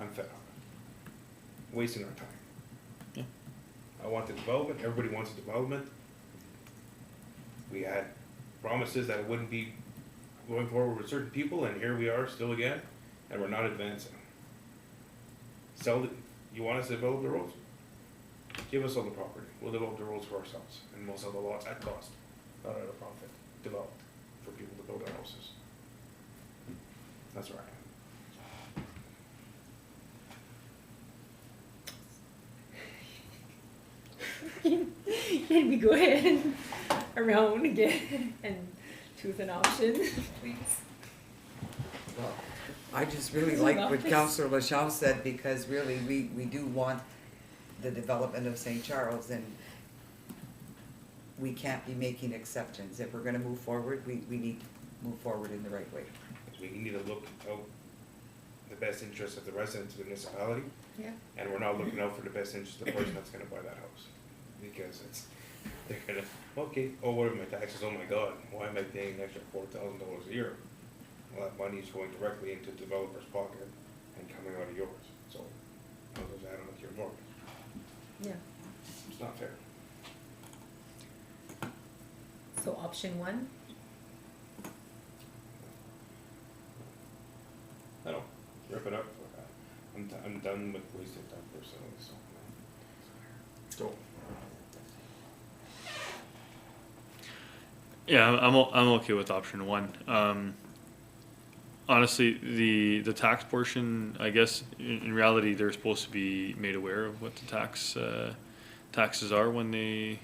am. I'm fed up. Wasting our time. Yeah. I want the development, everybody wants the development. We had promises that it wouldn't be going forward with certain people, and here we are still again, and we're not advancing. You want us to develop the roads? Give us all the property, we'll develop the roads for ourselves, and we'll sell the lots at cost, not at a profit, developed for people to build their houses. That's where I am. Can we go ahead around again and choose an option, please? Well, I just really like what Councillor LaChance said, because really, we do want the development of St. Charles, and we can't be making exceptions. If we're gonna move forward, we need to move forward in the right way. We need to look out the best interest of the residents of the municipality, Yeah. and we're not looking out for the best interest of the person that's gonna buy that house. Because they're gonna, okay, what are my taxes, oh my god, why am I paying an extra $4,000 a year? Well, that money is going directly into the developer's pocket and coming out of yours, so, I'll just add on to your mortgage. Yeah. It's not fair. So option one? I don't, rip it up. I'm done with wasting time personally, so. So. Yeah, I'm okay with option one. Honestly, the tax portion, I guess, in reality, they're supposed to be made aware of what the taxes are when they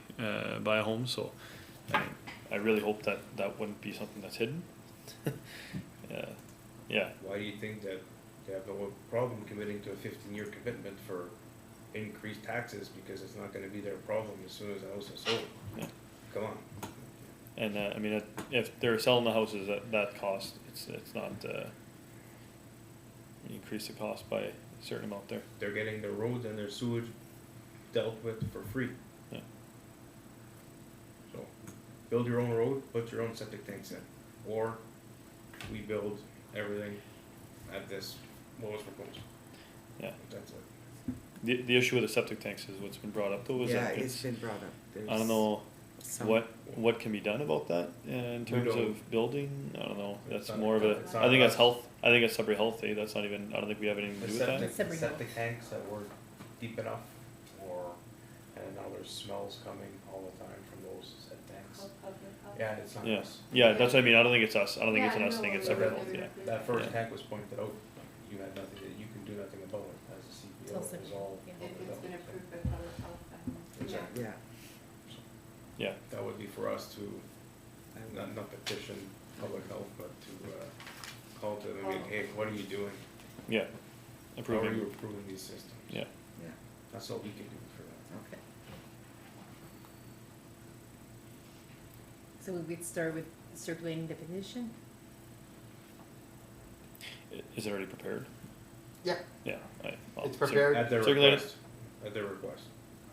buy a home. So, I really hope that wouldn't be something that's hidden. Yeah. Why do you think that they have no problem committing to a 15-year commitment for increased taxes, because it's not gonna be their problem as soon as the house is sold? Yeah. Come on. And I mean, if they're selling the houses at that cost, it's not increase the cost by a certain amount there. They're getting their roads and their sewage dealt with for free. Yeah. So, build your own road, put your own septic tanks in, or we build everything at this lowest proposal. Yeah. That's it. The issue with the septic tanks is what's been brought up though, is Yeah, that it's been brought up. I don't know Some- what can be done about that in terms don't. of building. I don't know. It's That's not- more of a. it's not I think that's us. health. I think it's Sudbury Health. That's not even. I don't think we have anything to do with that. Septic tanks that were deep enough, and now there's smells coming all the time from those septic tanks. Yeah, it's not Yeah, us. yeah. That's what I mean. I don't think it's us. I don't think it's an us thing. It's Sudbury Health. Yeah. That first Yeah. tank was pointed out, you had nothing, you can do nothing about it as a CPO, Till it was all. yeah. opened It's up. been approved by public health and. Exactly. Yeah, Yeah. That would be for us to, not petition public health, but to, call to them and be like, hey, what are you doing? Yeah. How are you Approving, approving these systems? yeah. Yeah, That's all we can do for that. okay. So we would start with circulating the petition? Is it already prepared? Yeah, Yeah. I'll it's prepared. At their Circulate it. request, at their request.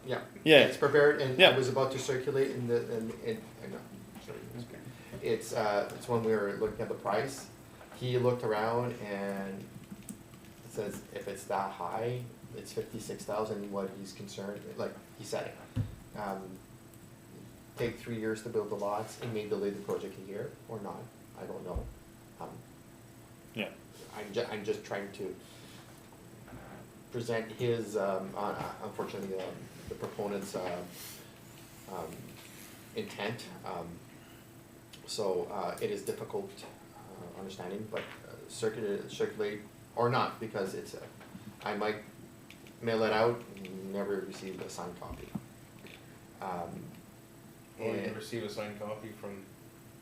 Yeah. Yeah. It's prepared, and Yeah. I was about to circulate in the, sorry. It's when we were looking at the price, he looked around and it says if it's that high, it's 56,000, what he's concerned, like, he said it. Take 3 years to build the lots, it may delay the project a year or not, I don't know. Yeah. I'm just trying to present his, unfortunately, the proponent's, intent. So, it is difficult, understanding, but circulate or not, because it's, I might mail it out and never receive a signed copy. Or you And- receive a signed copy from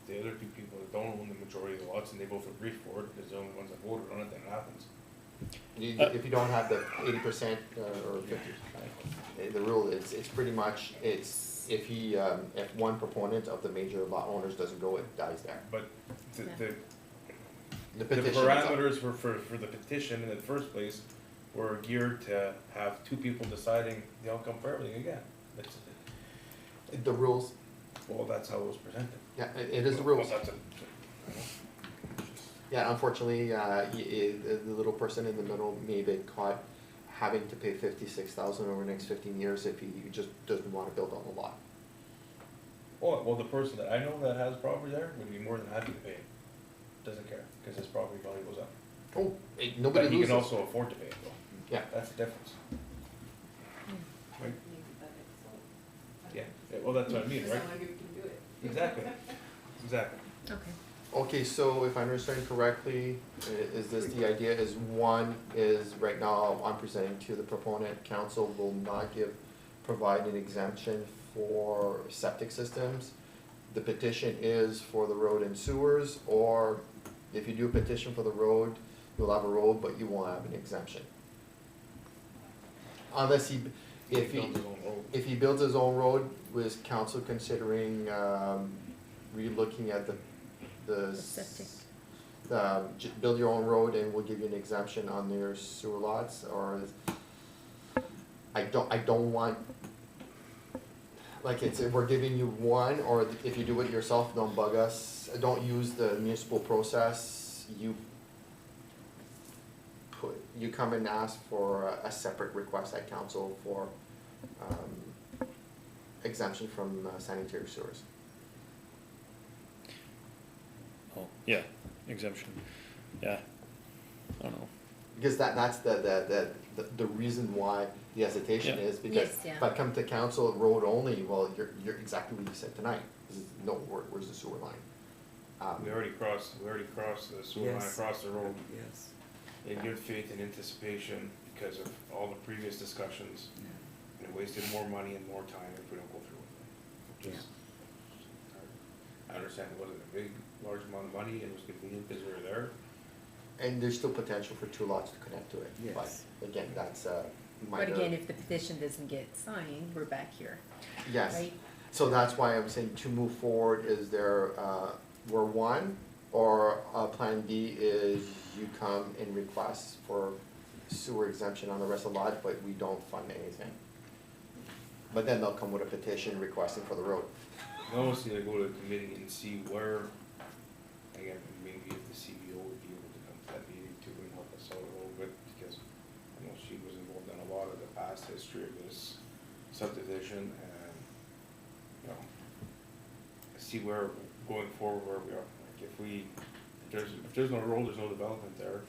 the other two people that don't own the majority of the lots and they both agree for it, because they're the only ones that voted on it, then it happens. If you don't have the 80% or 50, the rule is, it's pretty much, it's, if if one proponent of the major lot owners doesn't go, it dies there. But the, Yeah. the, The the petition is up. parameters for the petition in the first place were geared to have two people deciding the outcome for everything again. That's, The rules, well, that's how it was presented. yeah, it is the Well, rules. that's a- Yeah, unfortunately, the little person in the middle may be caught having to pay 56,000 over the next 15 years if he just doesn't wanna build on the lot. Well, the person that I know that has property there would be more than happy to pay it. Doesn't care, because his property value goes up. Oh, nobody But he loses. can also afford to pay it though. Yeah. That's the difference. Right? Yeah, well, that's what I mean, right? Someone who can do it. Exactly, exactly. Okay. Okay, so if I understand correctly, is this the idea is one is right now I'm presenting to the proponent, council will not provide an exemption for septic systems. The petition is for the road and sewers, or if you do a petition for the road, you'll have a road, but you won't have an exemption. Unless if he, Built his own road. if he builds his own road, was council considering, re-looking at the Septic. build your own road and we'll give you an exemption on your sewer lots, or I don't want, like, it's, we're giving you one, or if you do it yourself, don't bug us, don't use the municipal process, you come and ask for a separate request at council for, exemption from sanitary sewers. Oh, yeah, exemption. Yeah. I don't know. Because that's the reason why the hesitation Yeah. is, because Yes, yeah. if I come to council road only, well, you're exactly what you said tonight. This is, no, where's the sewer line? We already crossed the sewer line Yes. across the road Yes. in good faith and anticipation because of all the previous discussions. And it wasted more money and more time if we don't go through with it. Just, I understand it wasn't a big, large amount of money, and it was convenient because we were there. And there's still potential for 2 lots to connect to it, but Yes. again, that's minor. But again, if the petition doesn't get signed, we're back here, Yes, right? so that's why I'm saying to move forward, is there, we're one, or plan B is you come and request for sewer exemption on the rest of the lot, but we don't fund anything. But then they'll come with a petition requesting for the road. I almost need to go to the committee and see where, again, maybe if the CBO would be able to come to that meeting too and help us out a little bit, because I know she was involved in a lot of the past history of this subdivision and, you know, see where, going forward, where we are. Like if there's no road, there's no development there,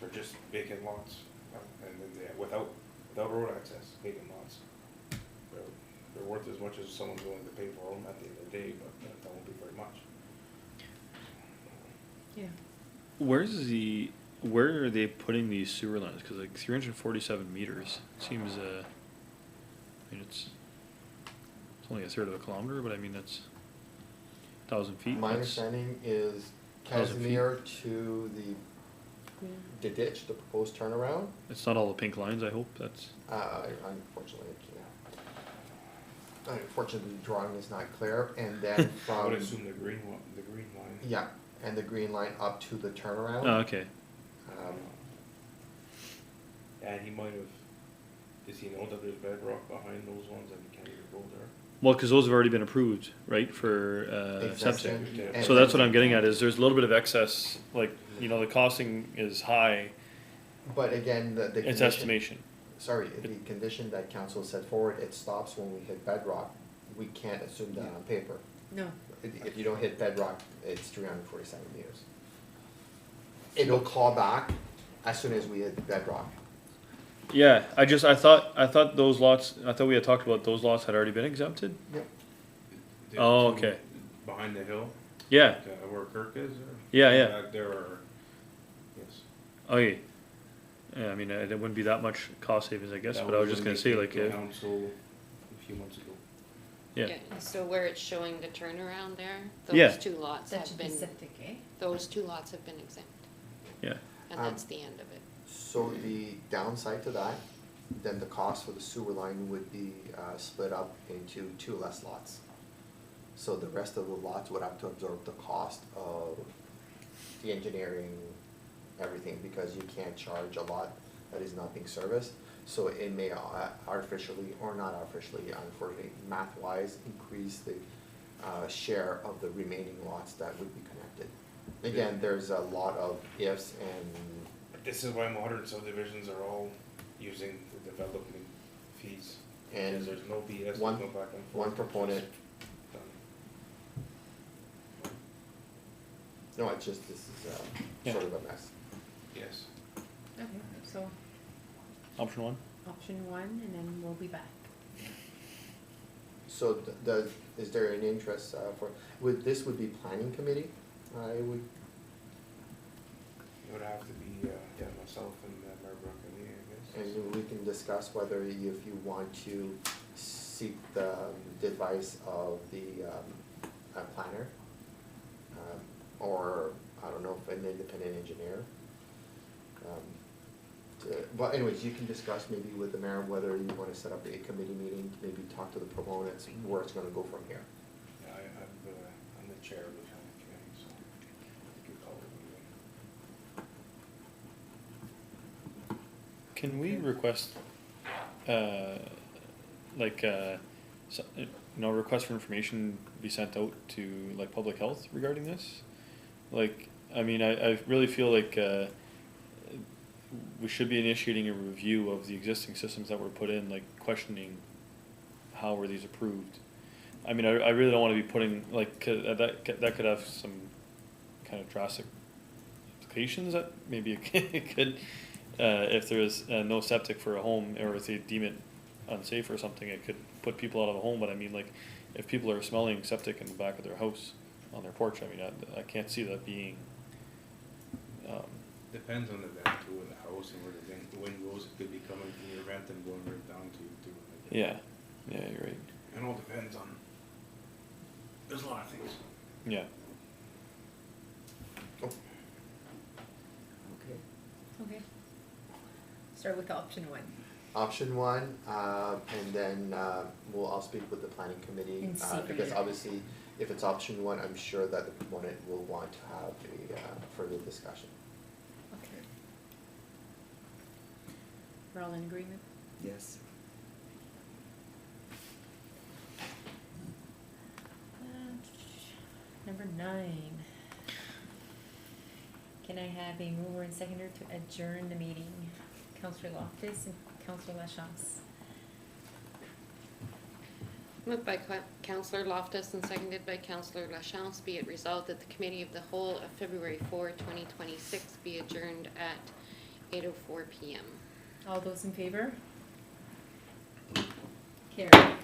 they're just vacant lots, and then without road access, vacant lots. They're worth as much as someone's willing to pay for them at the end of the day, but that won't be very much. Yeah. Where are they putting these sewer lines? Cause like 347 meters seems, I mean, it's only a third of a kilometer, but I mean, that's 1,000 feet. My That's- understanding is How's it feel? Casimir to the ditch, the proposed turnaround. It's not all the pink lines, I hope, that's, Unfortunately, unfortunately, the drawing is not clear, and then I would from, assume the green line. yeah, and the green line up to the turnaround. oh, okay. And he might have, does he know that there's bedrock behind those ones and he can't even go there? Well, because those have already been approved, right, for septic. Existing, Yeah. and So that's what then- I'm getting at, is there's a little bit of excess, like, you know, the costing is high, But again, the it's condition- estimation. Sorry, the condition that council set forward, it stops when we hit bedrock. We can't assume that on paper. No. If you don't hit bedrock, it's 347 meters. It'll claw back as soon as we hit bedrock. Yeah, I thought those lots, I thought we had talked about those lots had already been exempted? The Oh, two okay. Behind the hill, Yeah, where Kirk is, or? yeah, yeah, Back there, or, yes. okay. Yeah, I mean, it wouldn't be that much cost savings, I guess, That but I was just when gonna they say, came like, to council a few months ago. yeah, So where it's showing the turnaround there, Yeah. those 2 lots That have should be been, septic, eh? those 2 lots have been exempt, yeah, and that's the end of it. So the downside to that, then the cost for the sewer line would be split up into 2 less lots. So the rest of the lots would have to absorb the cost of the engineering, everything, because you can't charge a lot that is not being serviced. So it may artificially, or not artificially, unfortunately, math-wise, increase the share of the remaining lots that would be connected. Again, there's a lot of ifs and This is why modern subdivisions are all using the development fees. And Because there's no BS, one- no back and forth. one it's proponent- just done. no, it's just, this is Yeah. sort of a mess. Yes. Okay, so option 1? option 1, and then we'll be back. So is there an interest this would be planning committee? I would, It would have to be, myself and Mayor Broccoli, I guess. and we can discuss whether if you want to seek the advice of the planner, or, I don't know, if an independent engineer. But anyways, you can discuss maybe with the mayor whether you wanna set up a committee meeting, maybe talk to the proponents, where it's gonna go from here. Yeah, I'm the chair of the planning committee, so you could call it a meeting. Can we request, request for information be sent out to, like, public health regarding this? Like, I mean, I really feel like, we should be initiating a review of the existing systems that were put in, like, questioning how were these approved? I mean, I really don't wanna be putting, like, that could have some kind of drastic implications that maybe it could, if there is no septic for a home, or if they deem it unsafe or something, it could put people out of a home, but I mean, like, if people are smelling septic in the back of their house, on their porch, I mean, I can't see that being, Depends on the vent too, in the house and where the wind goes, it could be coming from your vent and going right down to you too. yeah, you're right, It all depends on, there's a lot of things. yeah. Okay. Okay. Start with option 1. Option 1, and then I'll speak with the planning committee, And see because where- obviously, if it's option 1, I'm sure that the proponent will want to have a further discussion. Okay. We're all in agreement? Yes. Number 9. Can I have a mover and seconder to adjourn the meeting? Councillor Loftus and Councillor Lachance. Moved by Councillor Loftus and seconded by Councillor Lachance, be it resolved that the Committee of the Whole of February 4, 2026 be adjourned at 8:04 p.m. All those in favor? Carried.